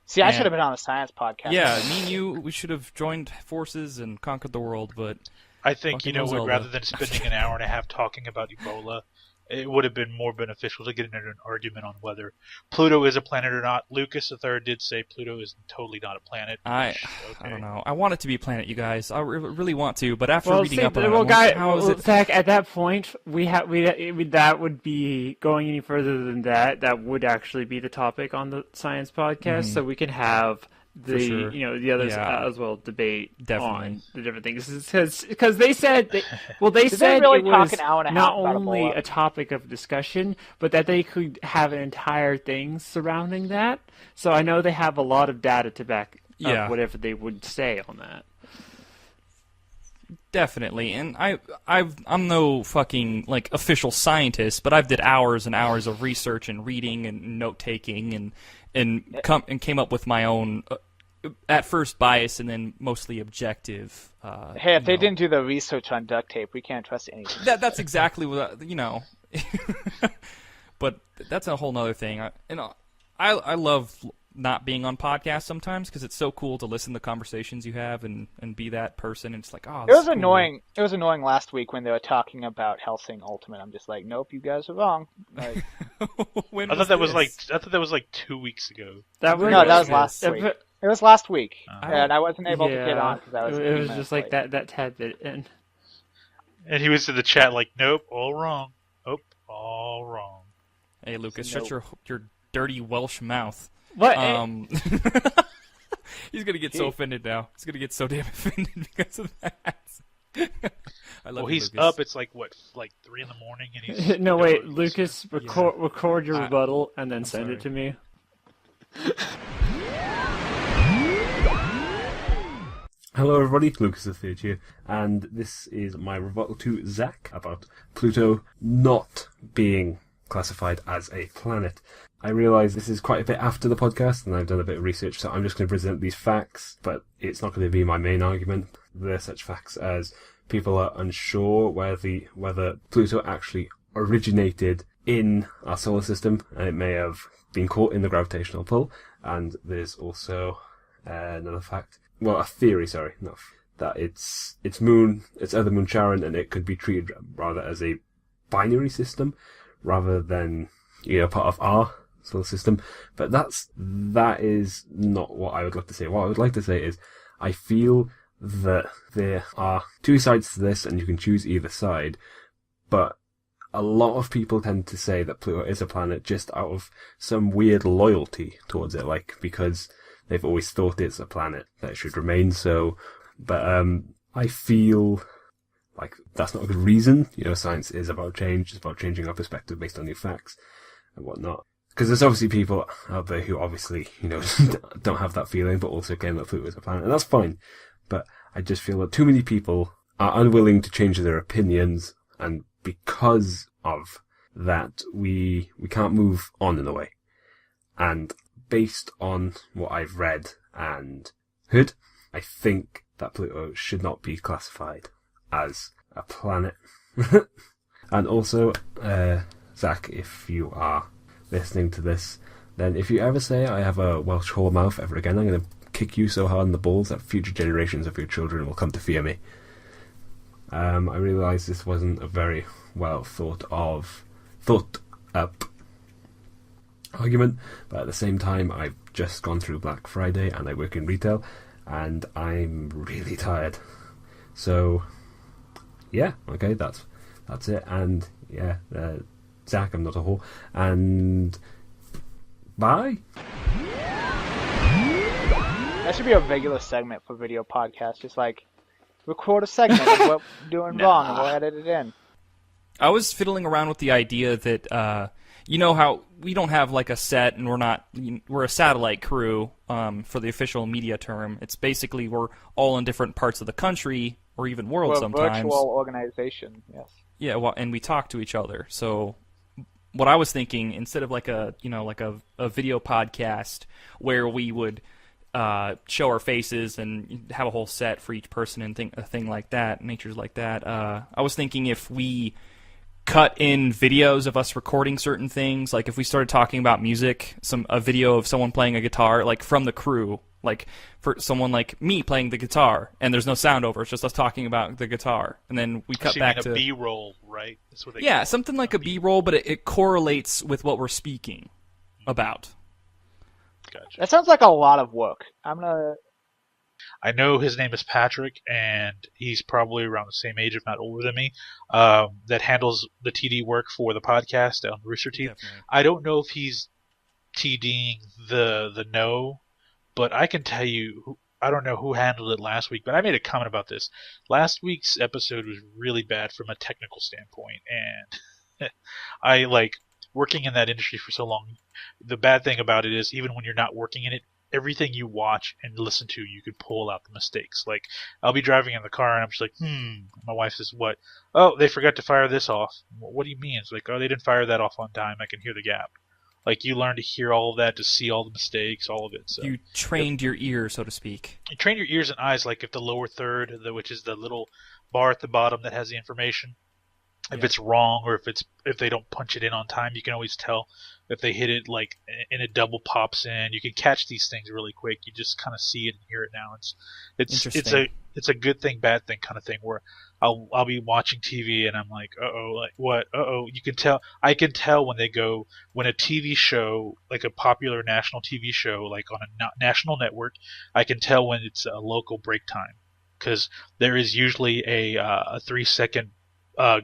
See, I and- should have been on a science podcast. Yeah, me and you, we should have joined forces and conquered the world, but I think, Fucking Zelda. rather than spending an hour and a half talking about Ebola, it would have been more beneficial to get into an argument on whether Pluto is a planet or not. Lucas III did say Pluto is totally not a planet. I don't know. I want it to be a planet, you guys. I really want to, but after Well, reading see, up on it, well, I'm like, guy, how is well, it? Zach, at that point, that would be going any further than that. That would actually be the topic on the science podcast, so we can have the sure. the others Yeah. as well debate Definitely. on the different things because they said they they said really it talk was an hour and a not half about only Ebola? a topic of discussion, but that they could have an entire thing surrounding that. So I know they have a lot of data to back Yeah. up whatever they would say on that. Definitely, and I'm no fucking like official scientist, but I've did hours and hours of research and reading and note taking and came up with my own at first bias and then mostly objective. Hey, if they you know. didn't do the research on duct tape, we can't trust anything. That's exactly what but that's a whole nother thing. I love not being on podcasts sometimes because it's so cool to listen to conversations you have and be that person. And it's like, oh, It this was is cool. annoying. It was annoying last week when they were talking about Hellsing Ultimate. I'm just like, nope, you guys are wrong. Like, When I thought that was this? like 2 weeks ago. That no, that was Yes. last If week. it- It was last week, I and I wasn't able to get on because I was. It was 15 just minutes like late. that tad bit in. And he was in the chat like, nope, all wrong. Nope, all wrong. Hey, Lucas, No. shut your dirty Welsh mouth. What? He's gonna get so Gee. offended now. He's gonna get so damn offended because of that. I love Well, you, he's Lucas. up. It's like what, like 3 in the morning, and he's No, wait, he's- Lucas, record your rebuttal and then send sorry. it to me. Hello everybody, Lucas the Third here, and this is my rebuttal to Zach about Pluto not being classified as a planet. I realise this is quite a bit after the podcast, and I've done a bit of research, so I'm just going to present these facts, but it's not going to be my main argument. They're such facts as people are unsure whether Pluto actually originated in our solar system, and it may have been caught in the gravitational pull, and there's also another fact. Well, a theory, sorry, that its other moon Charon, and it could be treated rather as a binary system rather than part of our solar system. But that is not what I would like to say. What I would like to say is I feel that there are two sides to this, and you can choose either side. But a lot of people tend to say that Pluto is a planet just out of some weird loyalty towards it, like because they've always thought it's a planet that should remain so. But I feel like that's not a good reason. Science is about change. It's about changing our perspective based on new facts and whatnot. because there's obviously people out there who obviously, don't have that feeling, but also claim that Pluto is a planet, and that's fine. But I just feel that too many people are unwilling to change their opinions, and because of that, we can't move on in a way. And based on what I've read and heard, I think that Pluto should not be classified as a planet. And also, Zach, if you are listening to this, then if you ever say I have a Welsh whore mouth ever again, I'm going to kick you so hard in the balls that future generations of your children will come to fear me. I realise this wasn't a very well thought up argument, but at the same time, I've just gone through Black Friday and I work in retail, and I'm really tired. So, yeah, okay, that's it. And yeah, Zach, I'm not a whore. And bye. That should be a regular segment for video podcasts. Just like record a segment of what we're doing wrong and we'll edit it in. I was fiddling around with the idea that you know how we don't have like a set, and we're a satellite crew for the official media term. It's basically we're all in different parts of the country or even world We're a sometimes. virtual organization, yes. Yeah, well, and we talk to each other. So what I was thinking, instead of like a video podcast where we would show our faces and have a whole set for each person and a thing like that, natures like that, I was thinking if we cut in videos of us recording certain things, like if we started talking about music, a video of someone playing a guitar, like from the crew, like for someone like me playing the guitar, and there's no sound over, it's just us talking about the guitar, and then we cut back to a B-roll, right? That's what they yeah, something like a B-roll, but it correlates with what we're speaking about. Gotcha. That sounds like a lot of work. I know his name is Patrick, and he's probably around the same age, if not older than me, that handles the TD work for the podcast on Rooster Teeth. Definitely. I don't know if he's TDing the no, but I can tell you, I don't know who handled it last week, but I made a comment about this. Last week's episode was really bad from a technical standpoint, and I like working in that industry for so long. The bad thing about it is, even when you're not working in it, everything you watch and listen to, you can pull out the mistakes. Like, I'll be driving in the car and I'm just like, my wife says, what? Oh, they forgot to fire this off. What do you mean? It's like, oh, they didn't fire that off on time. I can hear the gap. Like, you learn to hear all of that, to see all the mistakes, all of it. So You trained your ear, so to speak. you train your ears and eyes, like if the lower third, which is the little bar at the bottom that has the information, if it's wrong, or if they don't punch it in on time, you can always tell. If they hit it like and it double pops in, you can catch these things really quick. You just kind of see it and hear it now. It's a good thing, bad thing kind of thing, where I'll be watching TV and I'm like, like what? You can tell. I can tell when a TV show, like a popular national TV show, like on a national network, I can tell when it's a local break time, because there is usually a 3-second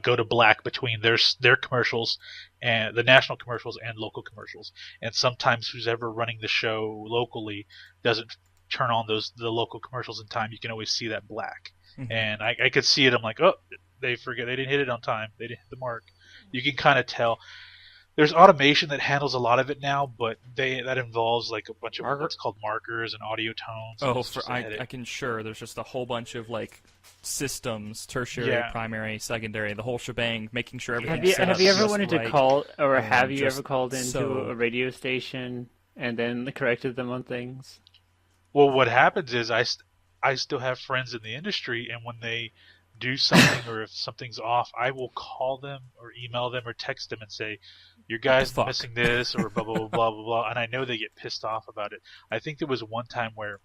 go to black between their commercials and the national commercials and local commercials. And sometimes who's ever running the show locally doesn't turn on the local commercials in time. You can always see that black. Mm-hmm. And I could see it. I'm like, oh, they didn't hit it on time. They didn't hit the mark. You can kind of tell. There's automation that handles a lot of it now, but that involves like a bunch of what's called markers and audio tones. I can sure there's just a whole bunch of like systems, tertiary, primary, secondary, the whole shebang, making sure everything's set up. Have you ever just wanted right, to call, or have you ever called into so... a radio station and then corrected them on things? Well, what happens is I still have friends in the industry, and when they do something or if something's off, I will call them or email them or text them and say, your guy's missing this, or blah, blah, blah, blah, blah, blah. And I know they get pissed off about it. I think there was one time where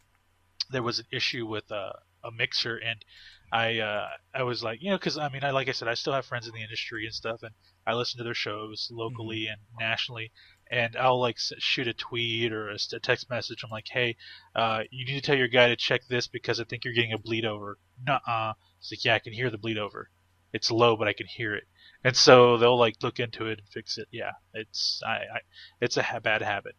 there was an issue with a mixer, and I was like, because like I said, I still have friends in the industry and stuff, and I listen to their shows locally and nationally, and I'll like shoot a tweet or a text message. I'm like, hey, you need to tell your guy to check this because I think you're getting a bleed over. Nuh-uh. It's like, yeah, I can hear the bleed over. It's low, but I can hear it. And so they'll like look into it and fix it. Yeah, it's a bad habit.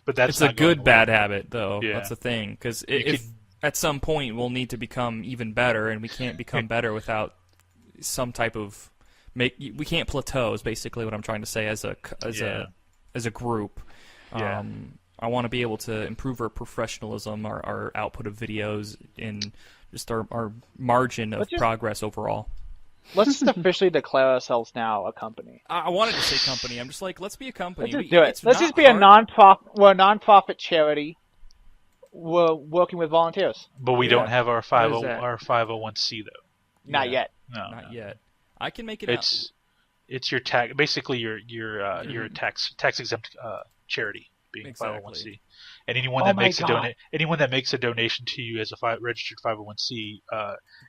But that's a good bad habit, though. Yeah. That's the thing, because if at some point we'll need to become even better, and we can't become better without some type of we can't plateau. Is basically what I'm trying to say as as a group. Yeah. I want to be able to improve our professionalism, our output of videos, and just our margin of progress overall. Let's just officially declare ourselves now a company. I wanted to say company. I'm just like, let's be a company. Let's just do it. It's Let's not just be hard. a non-profit. We're a non-profit charity. We're working with volunteers. But we don't have our What is that? 501c though. Not yet. No, Not yet. I can make it. It's your tax, basically your tax exempt charity being Exactly. 501c, and anyone that makes a donation to you as a registered 501c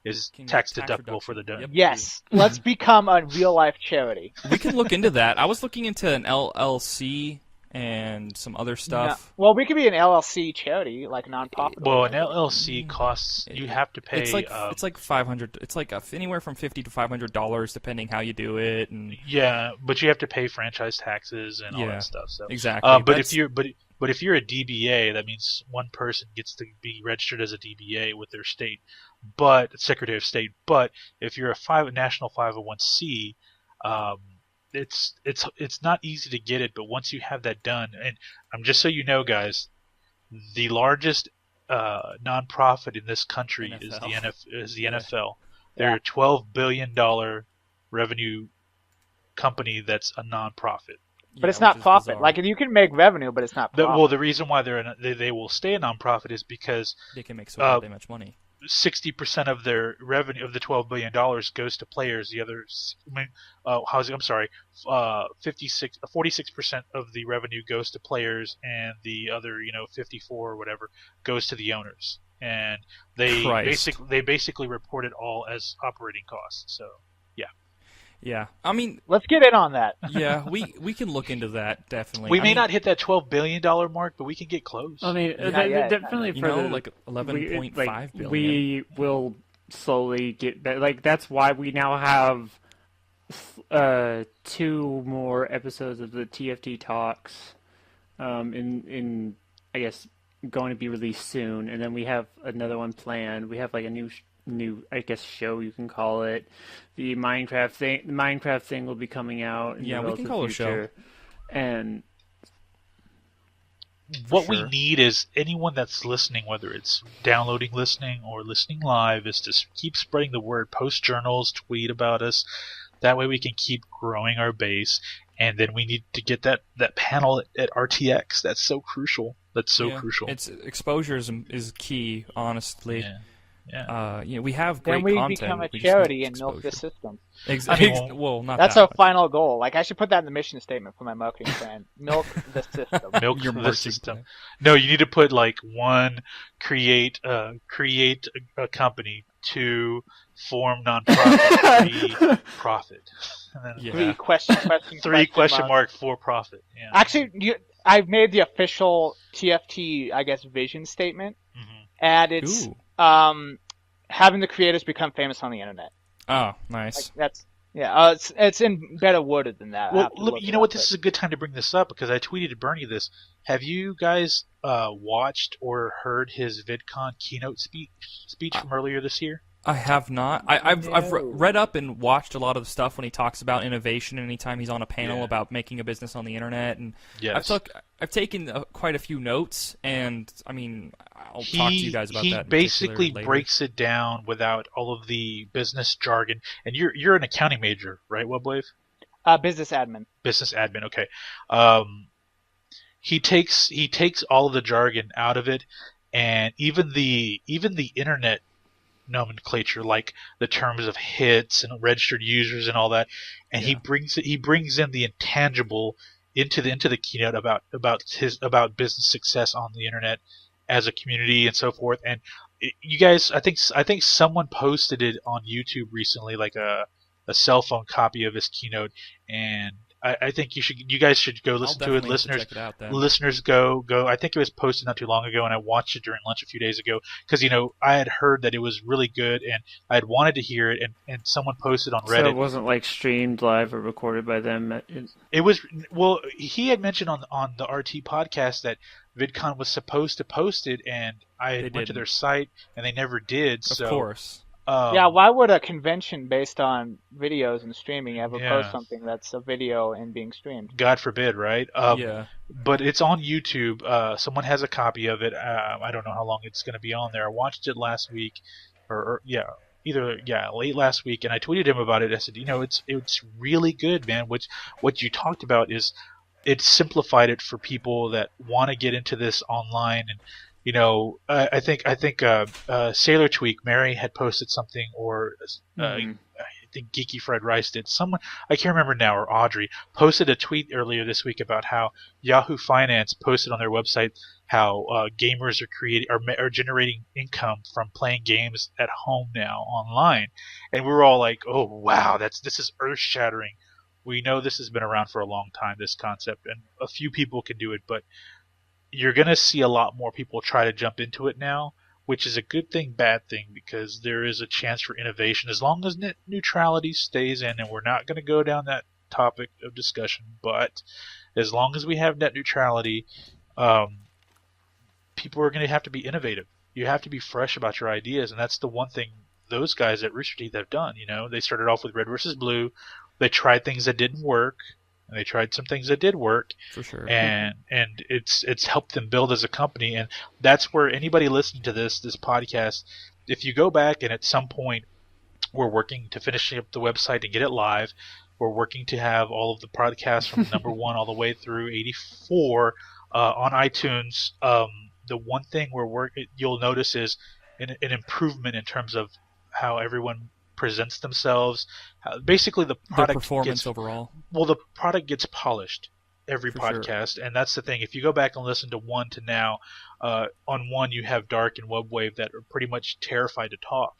is Can get tax tax deductible reduction. for the donation. Yep. Yes. Let's become a real-life charity. We can look into that. I was looking into an LLC and some other stuff. Well, we could be an LLC charity, like a non-profit. Well, an LLC costs you have to pay. It's like $500. It's like anywhere from $50 to $500 depending how you do it, and yeah, but you have to pay franchise taxes and all Yeah, that stuff. So exactly. but if you're a DBA, that means one person gets to be registered as a DBA with their state, but Secretary of State. But if you're a national 501c, it's not easy to get it. But once you have that done, and just so you know, guys, the largest nonprofit in this country is the NFL. They're a $12 billion revenue company that's a nonprofit. But it's not profit. Bizarre. Like, you can make revenue, but it's not profit. The reason why they will stay a nonprofit is because they can make so goddamn much money. 60% of their revenue of the $12 billion goes to players. The other, 46% of the revenue goes to players, and the other, 54 or whatever goes to the owners. And they basically report it all as operating costs. So, yeah. Yeah, I mean, let's get in on that. Yeah, we can look into that definitely. We may not hit that $12 billion mark, but we can get close. I mean, definitely for like 11.5 billion. We will slowly get that. Like, that's why we now have 2 more episodes of the TFT talks. In I guess going to be released soon, and then we have another one planned. We have like a new I guess show you can call it. The Minecraft thing will be coming out in the we can call it a show. And what we need is anyone that's listening, whether it's downloading, listening, or listening live, is to keep spreading the word, post journals, tweet about us. That way we can keep growing our base. And then we need to get that panel at RTX. That's so crucial. Crucial. It's exposure is key, honestly. Yeah. We have great then we content. become a charity and milk the system. Exactly. Well, not that's that our much. final goal. Like, I should put that in the mission statement for my marketing plan. Milk the system. Milk the system. No, you need to put like 1, create a company, 2, form nonprofit, 3, profit. And then 3 question 3 question mark for profit. Yeah. Actually, I've made the official TFT, I guess, vision statement, and it's having the creators become famous on the internet. Oh, nice. Like, it's in better worded than that. Well, you know what? This is a good time to bring this up because I tweeted Bernie this. Have you guys watched or heard his VidCon keynote speech from earlier this year? I have not. I've read up and watched a lot of the stuff when he talks about innovation. Anytime he's on a panel about making a business on the internet, and I've taken quite a few notes. And I mean, I'll talk to you guys about that. He basically breaks it down without all of the business jargon. And you're an accounting major, right, Webwave? Business admin. Business admin. Okay. He takes all of the jargon out of it, and even the internet nomenclature, like the terms of hits and registered users and all that, and he brings in the intangible into the keynote about business success on the internet as a community and so forth. And you guys, I think someone posted it on YouTube recently, like a cell phone copy of his keynote, and I think you guys should go listen to it. Listeners, go. I think it was posted not too long ago, and I watched it during lunch a few days ago because I had heard that it was really good, and I had wanted to hear it, and someone posted on Reddit. So it wasn't like streamed live or recorded by them. It was. Well, he had mentioned on the RT podcast that VidCon was supposed to post it, and I went to their site, and they never did. Of course. Yeah, why would a convention based on videos and streaming ever post Yeah. something that's a video and being streamed? God forbid, right? Yeah. But it's on YouTube. Someone has a copy of it. I don't know how long it's going to be on there. I watched it last week, or yeah, late last week, and I tweeted him about it. I said, it's really good, man. What you talked about is it simplified it for people that want to get into this online. And I think Sailor Tweak Mary had posted something, or I think Geeky Fred Rice did. Someone, I can't remember now, or Audrey posted a tweet earlier this week about how Yahoo Finance posted on their website how gamers are generating income from playing games at home now online, and we were all like, "Oh wow, this is earth shattering." We know this has been around for a long time, this concept, and a few people can do it, but you're going to see a lot more people try to jump into it now, which is a good thing, bad thing, because there is a chance for innovation as long as net neutrality stays in, and we're not going to go down that topic of discussion, but as long as we have net neutrality, people are going to have to be innovative. You have to be fresh about your ideas, and that's the one thing those guys at Rooster Teeth have done. They started off with Red versus Blue. They tried things that didn't work, and they tried some things that did work. For sure. And it's helped them build as a company, and that's where anybody listening to this podcast, if you go back and at some point we're working to finish up the website and get it live, we're working to have all of the podcasts from number 1 all the way through 84 on iTunes. The one thing you'll notice is an improvement in terms of how everyone presents themselves. Basically, the Their product performance gets, overall. well, the product gets polished every For sure. podcast, and that's the thing. If you go back and listen to 1 to now, on 1 you have Dark and Webwave that are pretty much terrified to talk,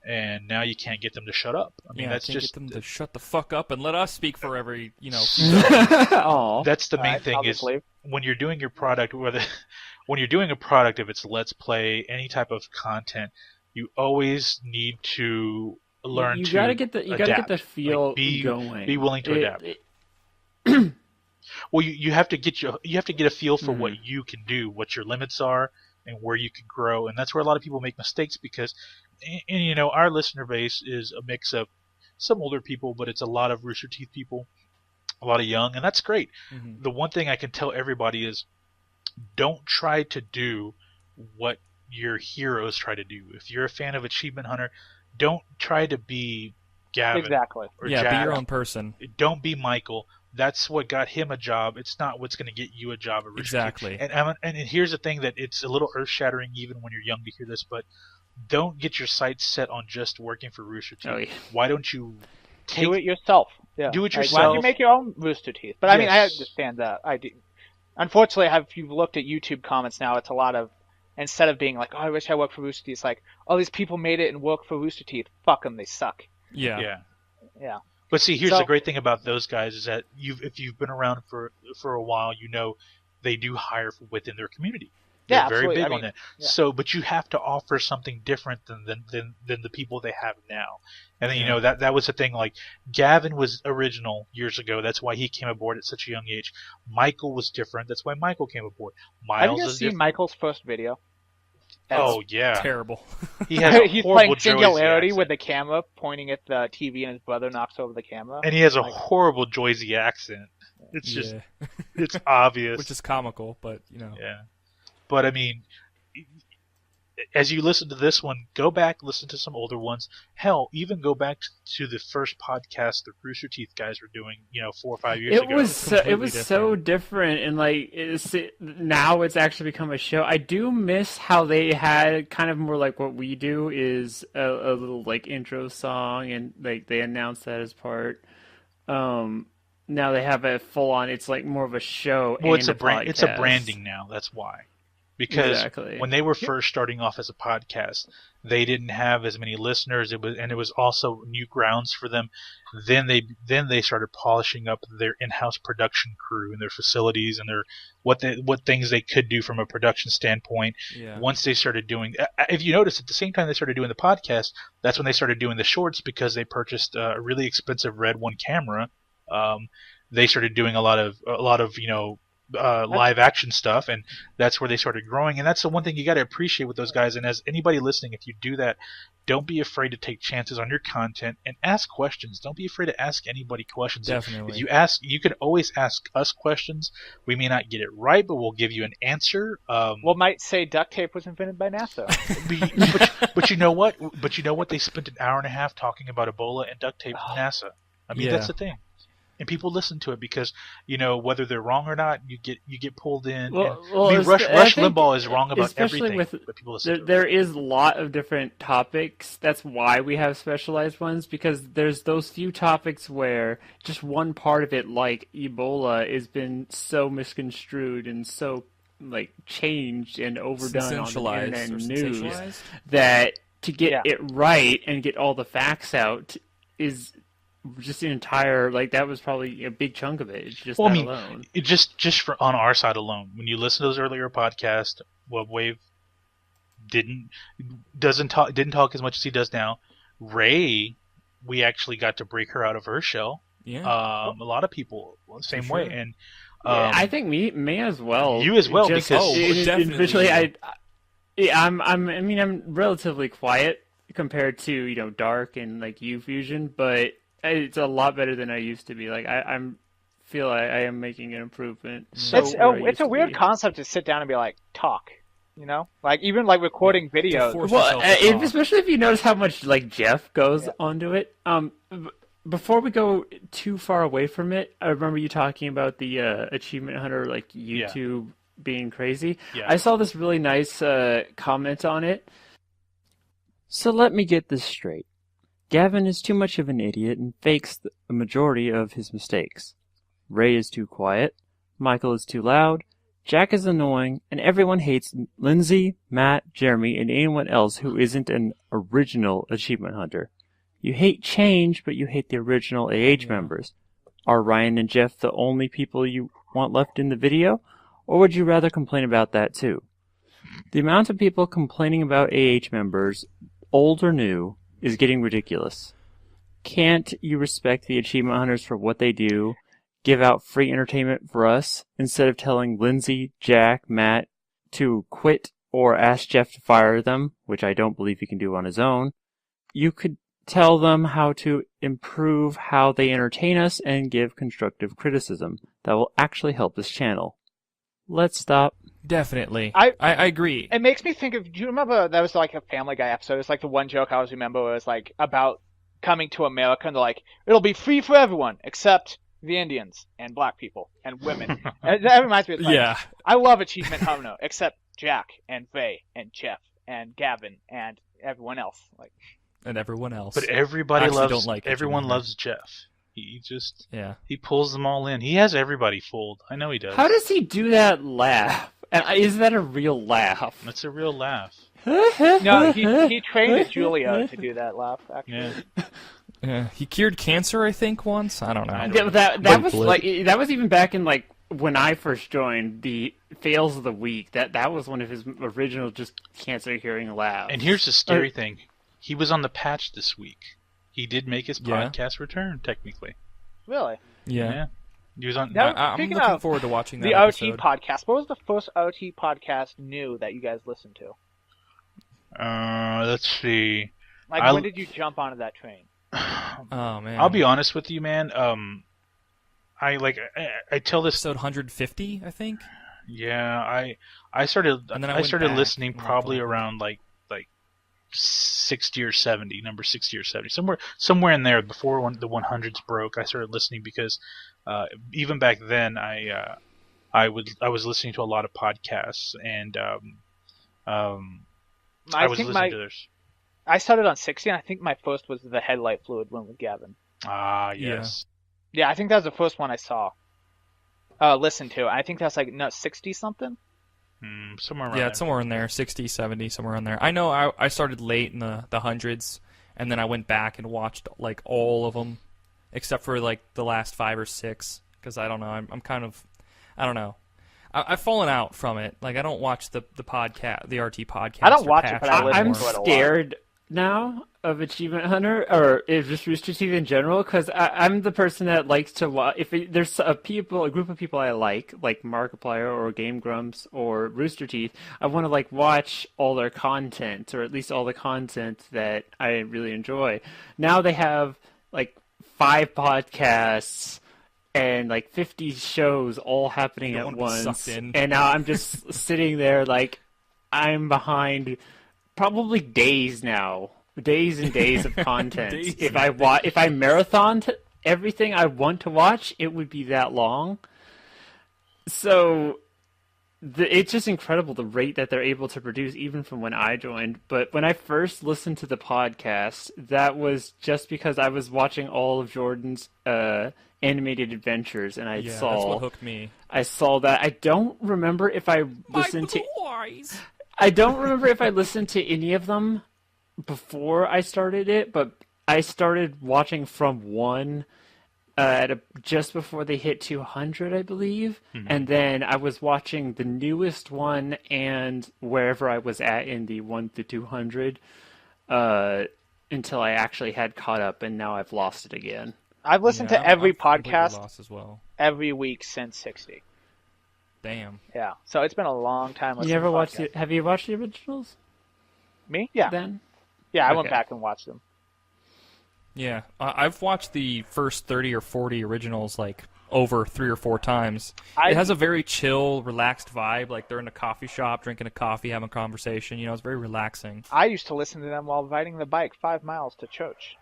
and now you can't get them to shut up. I mean, Yeah, that's can't just get them to shut the fuck up and let us speak for every, Aw. that's the main Alright, thing I'll is just leave. when you're doing your product, when you're doing a product, if it's Let's Play, any type of content, you always need to learn You to gotta get the adapt. feel Like, be going. willing to adapt. Well, you have to get a feel for what you can do, what your limits are, and where you can grow. And that's where a lot of people make mistakes because, and our listener base is a mix of some older people, but it's a lot of Rooster Teeth people, a lot of young, and that's great. Mhm. The one thing I can tell everybody is, don't try to do what your heroes try to do. If you're a fan of Achievement Hunter, don't try to be Gavin Exactly. or Yeah, Jack. be your own person. Don't be Michael. That's what got him a job. It's not what's going to get you a job at Rooster Exactly. Teeth. And here's the thing that it's a little earth-shattering even when you're young to hear this, but don't get your sights set on just working for Rooster Teeth. Oh, yeah. Why don't you Do it yourself. Yeah. Do it Like, why don't you yourself. make your own Rooster Teeth? But I mean, I Yes. understand that. I do. Unfortunately, if you've looked at YouTube comments now, it's a lot of, instead of being like, oh, I wish I worked for Rooster Teeth, it's like, oh, these people made it and worked for Rooster Teeth. Fuck them, they suck. Yeah. Yeah. Yeah. But see, here's So- the great thing about those guys is that if you've been around for a while, they do hire from within their community. They're Yeah, very absolutely. big I on mean, that. yeah. So, but you have to offer something different than the people they have now. And then Yeah. that was the thing. Like Gavin was original years ago. That's why he came aboard at such a young age. Michael was different. That's why Michael came aboard. Have Miles you guys is seen different. Michael's first video? Oh yeah, Terrible. he has a He's horrible playing Singularity Joyzy with accent. the camera pointing at the TV and his brother knocks over the camera. And he has a Like- horrible Joyzy accent. It's just Yeah. it's obvious. Which is comical, but Yeah. But I mean, as you listen to this one, go back, listen to some older ones. Hell, even go back to the first podcast the Rooster Teeth guys were doing, 4 or 5 years It ago. was completely so different, and like now it's actually become a show. I do miss how they had kind of more like what we do is a little like intro song, and like they announced that as part. Now they have a full on. It's like more of a show. Well, and it's a brand. It's a podcast. branding now. That's why. Because Exactly. when they were first starting off as a podcast, they didn't have as many listeners. It was also new grounds for them. Then they started polishing up their in-house production crew and their facilities and their what things they could do from a production standpoint. Yeah. Once they started doing, if you notice, at the same time they started doing the podcast, that's when they started doing the shorts because they purchased a really expensive Red One camera. They started doing a lot of live action stuff, and that's where they started growing. And that's the one thing you got to appreciate with those guys. And as anybody listening, if you do that, don't be afraid to take chances on your content and ask questions. Don't be afraid to ask anybody questions. Definitely. If you ask, you can always ask us questions. We may not get it right, but we'll give you an answer. Well, might say duct tape was invented by NASA. But you know what? But you know what? They spent an hour and a half talking about Ebola and duct tape from NASA. I mean, that's the thing. And people listen to it because, whether they're wrong or not, you get pulled in. Rush Limbaugh is wrong about everything, but people listen to it. There is a lot of different topics. That's why we have specialized ones, because there's those few topics where just one part of it, like Ebola, has been so misconstrued and so changed and overdone on the internet and news that to get it right and get all the facts out is just the entire, that was probably a big chunk of it. It's just alone. It just for on our side alone. When you listen to those earlier podcasts, Wave didn't talk as much as he does now. Ray, we actually got to break her out of her shell. Yeah. A lot of people same way, and I think me as well. You as well, because eventually I'm relatively quiet compared to Dark and U-Fusion, but it's a lot better than I used to be. I feel I am making an improvement. It's a weird concept to sit down and be talk. Even recording videos. Well, especially if you notice how much Jeff goes onto it. Before we go too far away from it, I remember you talking about the Achievement Hunter YouTube being crazy. Yeah. I saw this really nice comment on it. So let me get this straight. Gavin is too much of an idiot and fakes the majority of his mistakes. Ray is too quiet, Michael is too loud, Jack is annoying, and everyone hates Lindsay, Matt, Jeremy, and anyone else who isn't an original Achievement Hunter. You hate change, but you hate the original AH members. Are Ryan and Jeff the only people you want left in the video, or would you rather complain about that too? The amount of people complaining about AH members, old or new, is getting ridiculous. Can't you respect the Achievement Hunters for what they do, give out free entertainment for us, instead of telling Lindsay, Jack, Matt to quit or ask Jeff to fire them, which I don't believe he can do on his own? You could tell them how to improve how they entertain us and give constructive criticism that will actually help this channel. Let's stop. Definitely. I agree. It makes me think of, do you remember, that was a Family Guy episode, it's the one joke I always remember was about coming to America, and they're it'll be free for everyone, except the Indians, and black people, and women. And that reminds me of I love Achievement Hunter, except Jack, and Faye, and Jeff, and Gavin, and everyone else. And everyone else. But everyone loves Jeff. He just he pulls them all in. He has everybody fooled. I know he does. How does he do that laugh? And is that a real laugh? It's a real laugh. No, he trained at Julia to do that laugh. Actually. Yeah. He cured cancer, I think, once. I don't know. That was that was even back in when I first joined the fails of the week. That was one of his original just cancer curing laughs. And here's the scary thing: he was on the patch this week. He did make his podcast return, technically. Really? Yeah. He was on. I'm looking forward to watching that the episode. OT podcast. What was the first OT podcast new that you guys listened to? Let's see. When did you jump onto that train? Oh man. I'll be honest with you, man. I tell this episode 150, I think. Yeah, I started listening probably around 60 or 70, number 60 or 70, somewhere in there before the 100s broke. I started listening because even back then I was listening to a lot of podcasts, and I was listening to theirs. I started on 60, and I think my first was the headlight fluid one with Gavin. Ah, yes. Yeah, I think that was the first one I saw. Listened to. I think that's 60 something. Somewhere around it's somewhere in there, 60, 70, somewhere in there. I know I started late in the hundreds, and then I went back and watched all of them, except for the last 5 or 6, because I don't know. I'm kind of, I don't know. I've fallen out from it. I don't watch the podcast, the RT podcast. I don't watch it, but I listen to it a lot. now of Achievement Hunter, or just Rooster Teeth in general, because I'm the person that likes to watch. There's a group of people I like Markiplier or Game Grumps or Rooster Teeth, I want to like watch all their content, or at least all the content that I really enjoy. Now they have like 5 podcasts and like 50 shows all happening You at don't wanna be once, sucked in. and now I'm just sitting there like I'm behind probably days now, days and days of content. Days if I marathoned everything I want to watch, it would be that long. So it's just incredible the rate that they're able to produce, even from when I joined. But when I first listened to the podcast, that was just because I was watching all of Jordan's animated adventures, and Yeah, that's what hooked me. I saw that. I don't remember if I listened to. Eyes. I don't remember if I listened to any of them before I started it, but I started watching from one just before they hit 200, I believe. Mm-hmm. And then I was watching the newest one and wherever I was at in the 1 to 200 until I actually had caught up, and now I've lost it again. I've listened to every I've completely podcast lost as well. every week since 60. Damn. Yeah, so it's been a long time. You listening never to watched podcasts. Have you watched the originals Me? Yeah, then? yeah. I went Okay. back and watched them. Yeah, I've watched the first 30 or 40 originals like over 3 or 4 times. It has a very chill, relaxed vibe. Like they're in a coffee shop, drinking a coffee, having a conversation. You know, it's very relaxing. I used to listen to them while riding the bike 5 miles to church.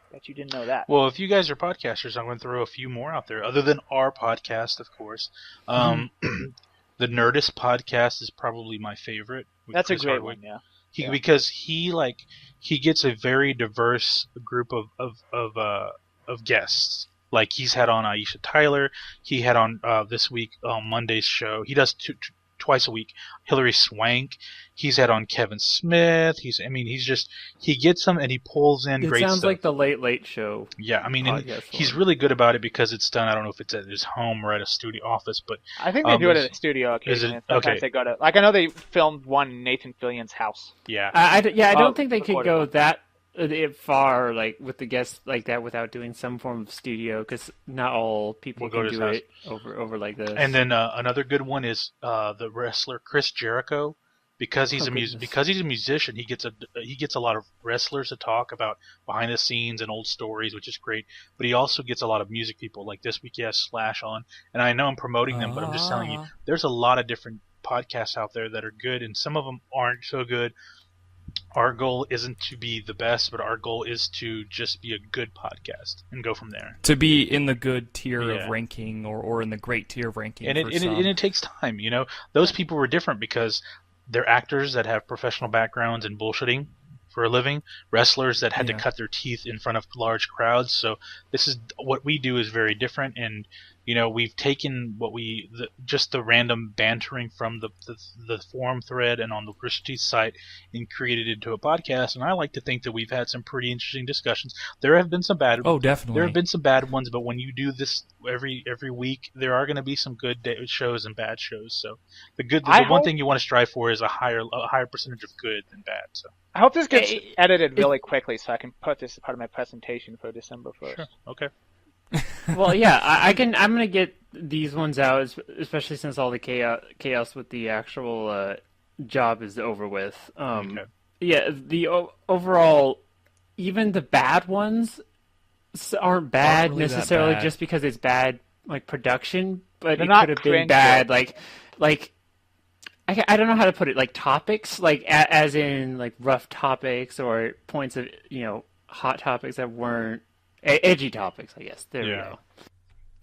Bet you didn't know that. Well, if you guys are podcasters, I'm going to throw a few more out there, other than our podcast, of course. The Nerdist podcast is probably my favorite. with That's a Chris great Hardwick. one. Yeah. Yeah. Because he gets a very diverse group of guests. Like he's had on Aisha Tyler. He had on this week on Monday's show. He does twice a week. Hilary Swank. He's had on Kevin Smith. He gets them and he pulls in It great sounds stuff. like the Late Late Show. Yeah, I mean, and podcast he's form. really good about it because it's done. I don't know if it's at his home or at a studio office, but I think they do it at a studio occasionally. it? Sometimes Okay. they go to, like, I know they filmed one in Nathan Fillion's house. yeah. I don't think they could recorded go one. that far, like with the guests like that, without doing some form of studio, because not all people We'll go can to his do house. it over like this. And then another good one is the wrestler Chris Jericho, because he's goodness. because he's a musician. He gets a lot of wrestlers to talk about behind the scenes and old stories, which is great. But he also gets a lot of music people. Like this week he has Slash on, and I know I'm promoting them, but I'm just telling you, there's a lot of different podcasts out there that are good, and some of them aren't so good. Our goal isn't to be the best, but our goal is to just be a good podcast and go from there. To be in the good tier Yeah. of ranking or in the great tier of ranking. And for some. it takes time, you know. Those people were different because they're actors that have professional backgrounds in bullshitting for a living, wrestlers that had to Yeah. cut their teeth in front of large crowds. So this is what we do is very different, and you know, we've taken just the random bantering from the forum thread and on the Rooster Teeth site and created it into a podcast. And I like to think that we've had some pretty interesting discussions. There have been some bad. Oh, definitely. There have been some bad ones, but when you do this every week, there are going to be some good shows and bad shows. So the one hope- thing you want to strive for is a higher percentage of good than bad. So I hope this gets It- edited really quickly so I can put this as part of my presentation for December 1st. sure, okay. Well, yeah, I can. I'm gonna get these ones out, especially since all the chaos with the actual job is over with. Okay. Yeah, overall, even the bad ones aren't bad really that necessarily bad. just because it's bad like production, but They're it not could have been cringe bad worthy. like. I don't know how to put it, like topics, like as in like rough topics or points of hot topics that weren't edgy topics, I guess. There Yeah.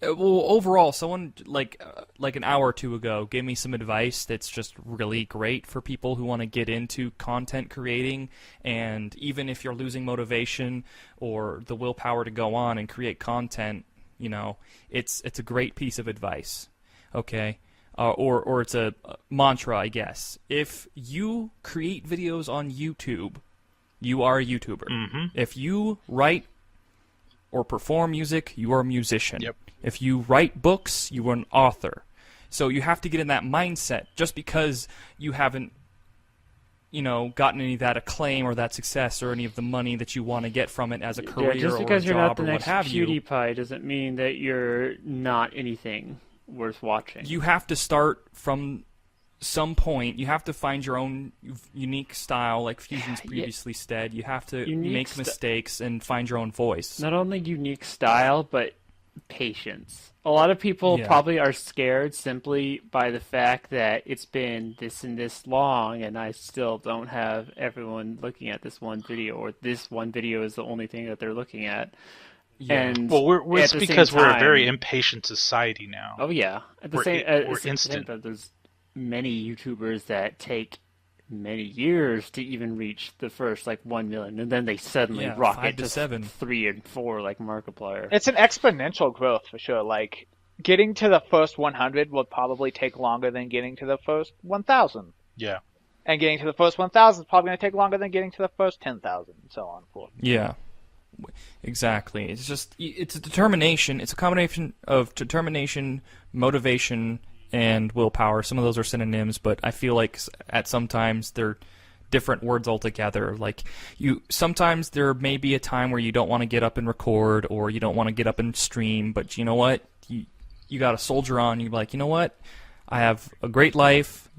we go. Well, overall, someone like an hour or two ago gave me some advice that's just really great for people who want to get into content creating, and even if you're losing motivation or the willpower to go on and create content, it's a great piece of advice. Okay. Or it's a mantra, I guess. If you create videos on YouTube, you are a YouTuber. Mm-hmm. If you write or perform music, you are a musician. Yep. If you write books, you are an author. So you have to get in that mindset. Just because you haven't gotten any of that acclaim or that success or any of the money that you want to get from it as a career just or a because you're not job the or what next have you. PewDiePie doesn't mean that you're not anything worth watching. You have to start from some point. You have to find your own unique style, like Fusion's previously said. You have to make mistakes and find your own voice. Not only unique style, but patience. A lot of people probably are scared simply by the fact that it's been this and this long, and I still don't have everyone looking at this one video, or this one video is the only thing that they're looking at. Yeah. And it's because we're a very impatient society now. Oh yeah, at the We're same instant. time, there's many YouTubers that take many years to even reach the first 1 million, and then they suddenly rocket 5 to to 7, 3 and 4 like Markiplier. It's an exponential growth for sure. Like, getting to the first 100 will probably take longer than getting to the first 1,000. Yeah. And getting to the first 1,000 is probably going to take longer than getting to the first 10,000, and so on and forth. Yeah. Exactly. It's a determination. It's a combination of determination, motivation, and willpower. Some of those are synonyms, but I feel like at sometimes they're different words altogether. Like sometimes there may be a time where you don't want to get up and record, or you don't want to get up and stream, but you know what? You got to soldier on. You're like, you know what? I have a great life.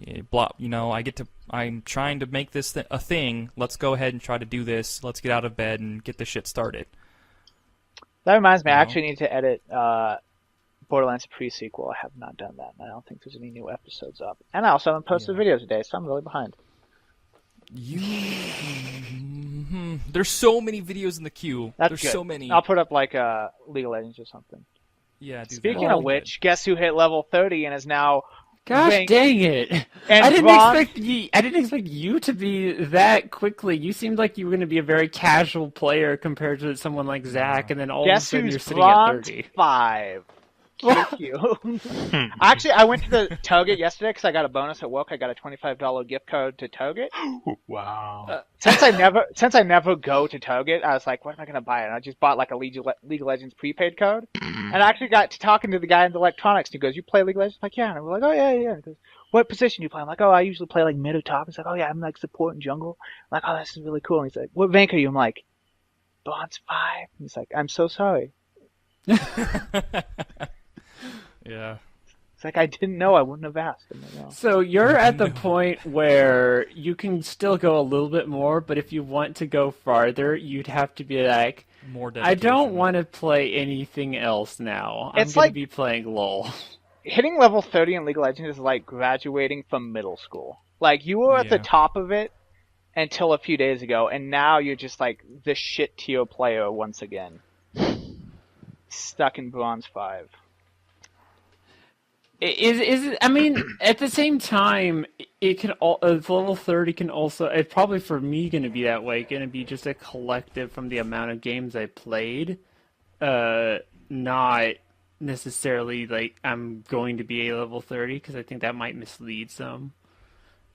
I'm trying to make this a thing. Let's go ahead and try to do this. Let's get out of bed and get this shit started. That reminds me, I actually need to edit Borderlands pre-sequel. I have not done that, and I don't think there's any new episodes up. And I also haven't posted videos today, so I'm really behind. There's so many videos in the queue. There's so many. I'll put up League of Legends or something. Yeah. Speaking of which, guess who hit level 30 and is now... Gosh dang it! And I didn't expect you to be that quickly. You seemed like you were going to be a very casual player compared to someone like Zach, and then all of a sudden you're sitting at 30. 5. Thank you. Actually, I went to the Toget yesterday because I got a bonus at work. I got a $25 gift code to Toget. Wow. Since I never go to Toget, I was like, what am I going to buy? And I just bought a League of Legends prepaid code. And I actually got to talking to the guy in the electronics. And he goes, you play League of Legends? I'm like, yeah. And I'm like, oh, yeah. He goes, what position do you play? I'm like, oh, I usually play mid or top. He's like, oh, yeah, I'm support and jungle. I'm like, oh, this is really cool. And he's like, what rank are you? I'm like, Bronze 5. And he's like, I'm so sorry. Yeah. It's like, I didn't know. I wouldn't have asked. So you're at the point where you can still go a little bit more, but if you want to go farther, you'd have to be like, more dedication. I don't want to play anything else now. I'm going to be playing LOL. Hitting level 30 in League of Legends is like graduating from middle school. Like, you were at the top of it until a few days ago, and now you're just like the shit tier player once again. Stuck in Bronze 5. I mean, at the same time, it can level 30 can also. It's probably for me going to be that way. Going to be just a collective from the amount of games I played, not necessarily like I'm going to be a level 30 because I think that might mislead some.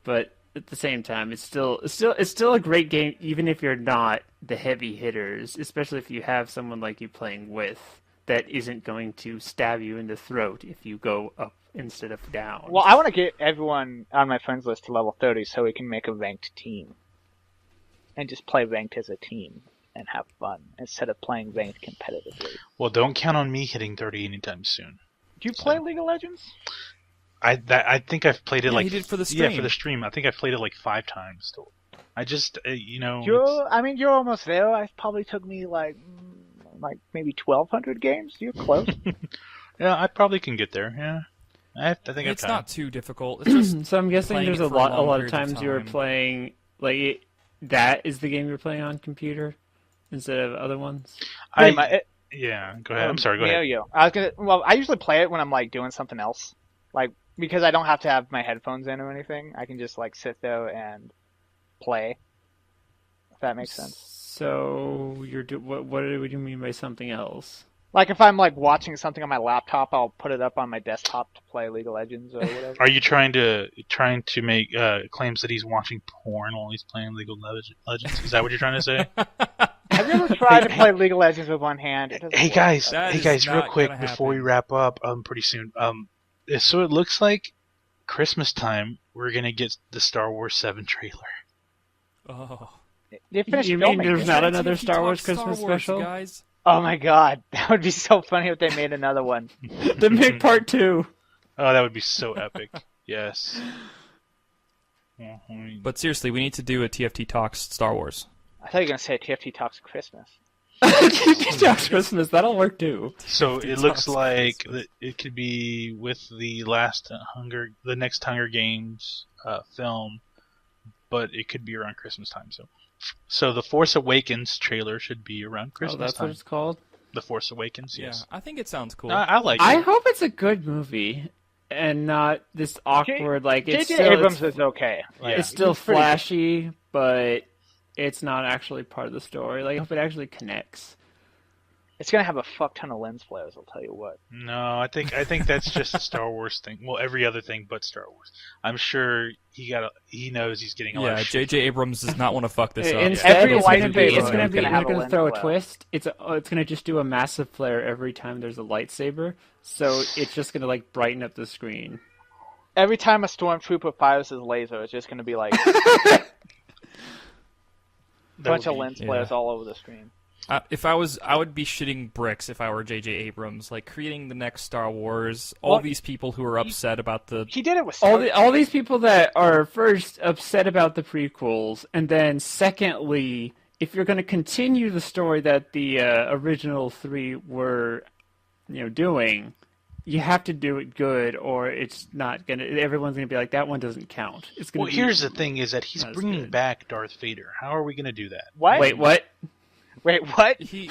But at the same time, it's still a great game, even if you're not the heavy hitters, especially if you have someone like you playing with. That isn't going to stab you in the throat if you go up instead of down. Well, I want to get everyone on my friends list to level 30 so we can make a ranked team. And just play ranked as a team and have fun instead of playing ranked competitively. Well, don't count on me hitting 30 anytime soon. Do you play League of Legends? I think I've played it he did for the stream. Yeah, for the stream. I think I've played it 5 times still. I just, You're almost there. It probably took me maybe 1,200 games. You're close. Yeah, I probably can get there. Yeah, I think it's not too difficult. It's just so I'm guessing there's a lot of times you were playing that is the game you're playing on computer instead of other ones. Yeah, go ahead. I'm sorry. Go ahead. I usually play it when I'm doing something else, because I don't have to have my headphones in or anything. I can just sit there and play. If that makes sense. So what do you mean by something else? If I'm watching something on my laptop, I'll put it up on my desktop to play League of Legends or whatever. Are you trying to make claims that he's watching porn while he's playing League of Legends? Is that what you're trying to say? Have you ever tried to play League of Legends with one hand? Hey guys, real quick before we wrap up, pretty soon. So it looks like Christmas time we're gonna get the Star Wars 7 trailer. Oh. They finished You mean filming. there's it. not another TFT Star Wars Talk Christmas Star Wars, special? guys. Oh my god, that would be so funny if they made another one. The Mick Part 2. Oh, that would be so epic. Yes. Yeah, I mean, But seriously, we need to do a TFT Talks Star Wars. I thought you were gonna say TFT Talks Christmas. TFT Talks Christmas, that'll work too. so TFT it looks Talks like Christmas. it could be with the next Hunger Games film, but it could be around Christmas time. So the Force Awakens trailer should be around Oh, Christmas that's time. what it's called? The Force Awakens, yes. Yeah, I think it sounds cool. I like I it. hope it's a good movie and not this awkward, like, it's J.J. still, Abrams it's, is okay. Like, it's still he's pretty good. flashy, but it's not actually part of the story. Like, I hope it actually connects. It's gonna have a fuck ton of lens flares. I'll tell you what. No, I think that's just a Star Wars thing. Well, every other thing but Star Wars. I'm sure he knows he's getting a lot Yeah, of shit. J.J. Abrams does not want to fuck this up. Instead, Every it's white gonna be, face it's is gonna be, gonna they're have a gonna lens throw a flare. twist. It's gonna just do a massive flare every time there's a lightsaber. So it's just gonna like brighten up the screen. Every time a stormtrooper fires his laser, it's just gonna be like a That bunch would of be- lens yeah. flares all over the screen. If I would be shitting bricks if I were J.J. Abrams, like creating the next Star Wars. Well, All these people who are upset about the He did it with Star All these people that are first upset about the prequels, and then secondly, if you're going to continue the story that the original three were, doing, you have to do it good, or it's not gonna. Everyone's gonna be like, that one doesn't count. It's gonna. Well, be, here's the thing: is that he's not as bringing good. back Darth Vader. How are we going to do that? What? Wait, what? Wait, what? he.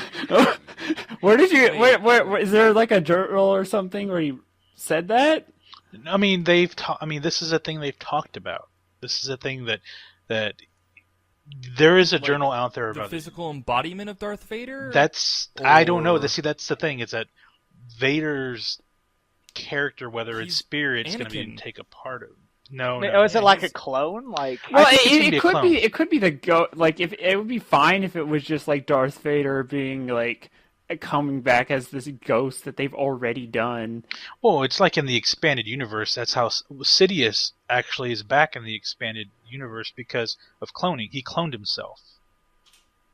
Where did you? Wait. Where is there like a dirt roll or something where you said that? I mean, this is a thing they've talked about. This is a thing that there is a journal out there The about it. physical embodiment of Darth Vader. I don't know. Or- See, that's the thing. Is that Vader's character, whether it's He's spirit, it's going to be Anakin. to take a part of. No, Wait, no. is it like a he's- clone? Like, Well, think it's gonna be a it could clone. be. It could be the go. Like, if it would be fine if it was just like Darth Vader being like coming back as this ghost that they've already done. Well, it's like in the expanded universe. That's how Sidious actually is back in the expanded universe because of cloning. He cloned himself,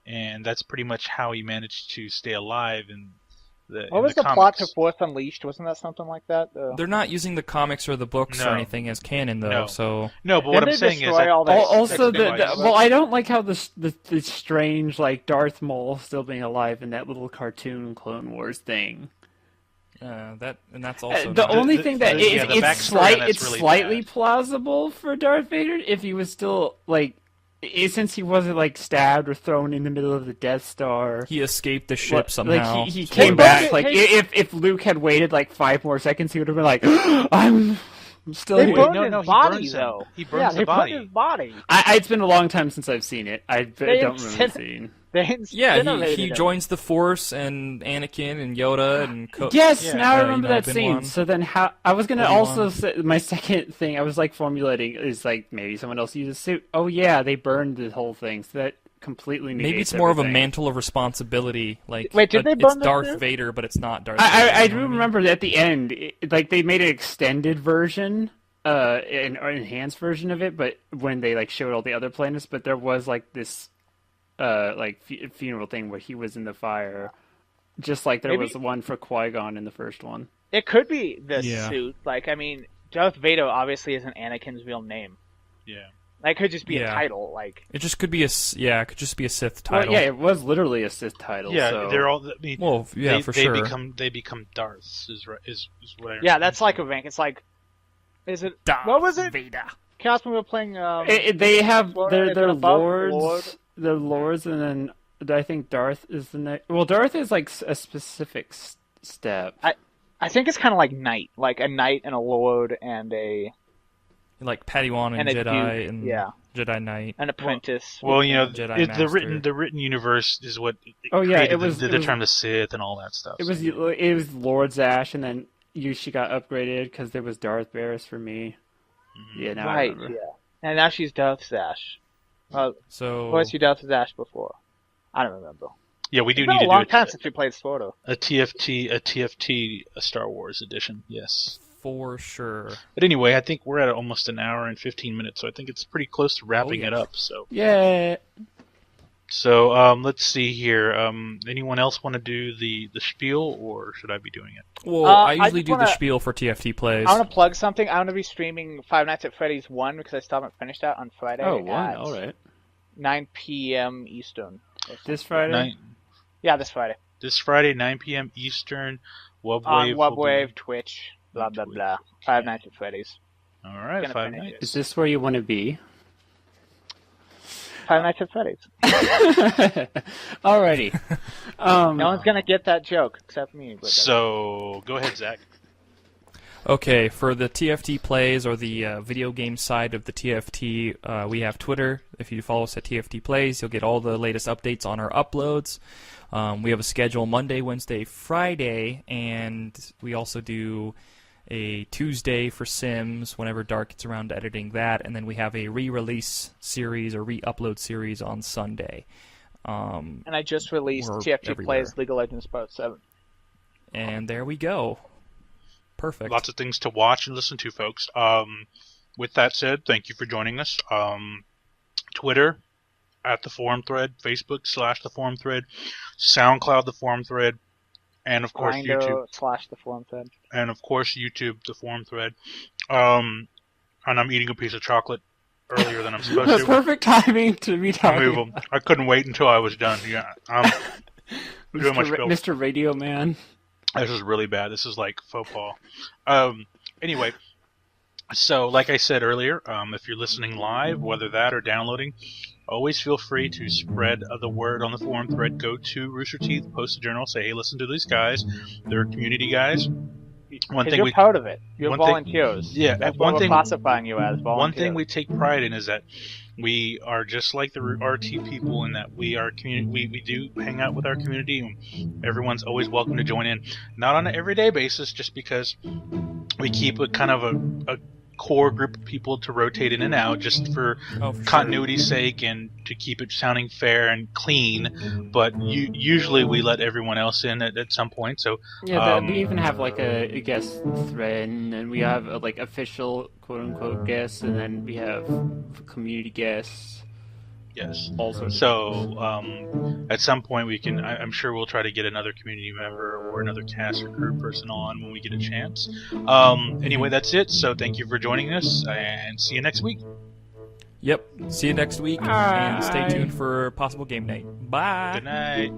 and that's pretty much how he managed to stay alive in the. what in was the comics. plot to Force Unleashed? Wasn't that something like that? They're not using the comics or the books or No. anything as canon, though. No. So No, but what Didn't I'm they saying is destroy that all that- Also, device. well, I don't like how the strange like Darth Maul still being alive in that little cartoon Clone Wars thing. that's also The not- only the- thing that the- yeah, the backstory on that's it's really slightly bad. plausible for Darth Vader if he was still like since he wasn't like stabbed or thrown in the middle of the Death Star. he escaped the ship Like, somehow. he Hey, came but- back. Like hey- if Luke had waited like 5 more seconds, he would have been like, I'm still They here. burned no, his no, he body burns him. though. He burns yeah, the they body. burned his body. It's been a long time since I've seen it. I don't remember incinerated- seeing. They Yeah, incinerated he him. joins the Force and Anakin and Yoda and Yes, Yeah. now I you remember know, that been scene. one. So then, how I was gonna Obi-Wan. also say my second thing I was like formulating is like maybe someone else used a suit. Oh yeah, they burned the whole thing, so that completely negates maybe it's more of a everything. mantle of responsibility. Like Wait, did they it's burn the Darth suit? Vader, but it's not Darth. I Vader, you do know what mean? remember that at the end, like they made an extended version, an enhanced version of it, but when they like showed all the other planets, but there was like this, funeral thing where he was in the fire, just like there Maybe- was one for Qui-Gon in the first one. It could be the Yeah. suit. Like, I mean, Darth Vader obviously isn't Anakin's real name. Yeah. That could just be a Yeah. title. Like, It just could be it could just be a Sith Well, title. yeah, it was literally a Sith title. Yeah, so. they're all. I mean, Well, yeah, they, for they sure. become Darths. Is what I. yeah, that's like a rank. It's like, is it? Darth what was it? Vader. Chaos when we were playing. They have Lord- their is it above lords, Lord? their lords, and then I think Darth is the next. Well, Darth is like a specific step. I think it's kind of like knight, like a knight and a lord and Like Padawan and And a Jedi duke, and yeah. Jedi Knight. an apprentice. Well, you know, Jedi the written Master. universe is what. Oh, yeah, created it was- the it was- term the Sith and all that stuff. It was Lord Zash, and then Yushi got upgraded because there was Darth Barris for me. Yeah, now I right. remember. Yeah. And now she's Darth Zash. So Was she Darth Zash before? I don't remember. Yeah, we do It's need been to a long do time since we played Swordo. a TFT Star Wars edition. Yes. For sure. But anyway, I think we're at almost an hour and 15 minutes, so I think it's pretty close to wrapping it up. Yeah. So let's see here. Anyone else want to do the spiel, or should I be doing it? Well, I I usually just do the wanna- spiel for TFT Plays. I want to plug something. I want to be streaming Five Nights at Freddy's 1 because I still haven't finished that on Friday. Oh, one. at All right. 9 p.m. Eastern. This Friday. Yeah, this Friday. This Friday, 9 p.m. Eastern. On Webwave. Webwave, Twitch, blah, blah, blah. Five Nights at Freddy's. All right, Gonna 5 finish nights. it. Is this where you want to be? Five Nights at Freddy's. Alrighty. No one's going to get that joke except me. But So go ahead, Zach. Okay, for the TFT Plays, or the video game side of the TFT, we have Twitter. If you follow us at TFT Plays, you'll get all the latest updates on our uploads. We have a schedule Monday, Wednesday, Friday, and we also do a Tuesday for Sims whenever Dark gets around to editing that, and then we have a re-release series or re-upload series on Sunday. and I just released We're TFT everywhere. Plays League of Legends Part 7. And there we go. Perfect. Lots of things to watch and listen to, folks. With that said, thank you for joining us. Twitter, at the forum thread, Facebook / the forum thread, SoundCloud, the forum thread, and of course YouTube. Grindo / the forum thread. And of course YouTube, the forum thread. And I'm eating a piece of chocolate earlier than I'm supposed to. Perfect timing to be talking. I couldn't wait until I was done. Yeah, doing my spiel. Mr. Radio Man. This is really bad. This is like faux pas. Anyway, so like I said earlier, if you're listening live, whether that or downloading, always feel free to spread the word on the forum thread. Go to Rooster Teeth, post a journal, say, hey, listen to these guys. They're community guys. Because you're part of it. You're volunteers. Yeah, That's one what thing- we're classifying you as, volunteers. One thing we take pride in is that we are just like the RT people in that we are community. We do hang out with our community, and everyone's always welcome to join in. Not on an everyday basis, just because we keep a kind of a core group of people to rotate in and out, just for continuity's sake and to keep it sounding fair and clean. But usually we let everyone else in at some point. So Yeah, we even have like a guest thread, and we have like official quote unquote guests, and then we have community guests. yes. All sorts. So at some point we can. I'm sure we'll try to get another community member or another cast or crew person on when we get a chance. Anyway, that's it. So thank you for joining us, and see you next week. Yep. See you next week, and stay tuned for possible game night. Bye. Good night.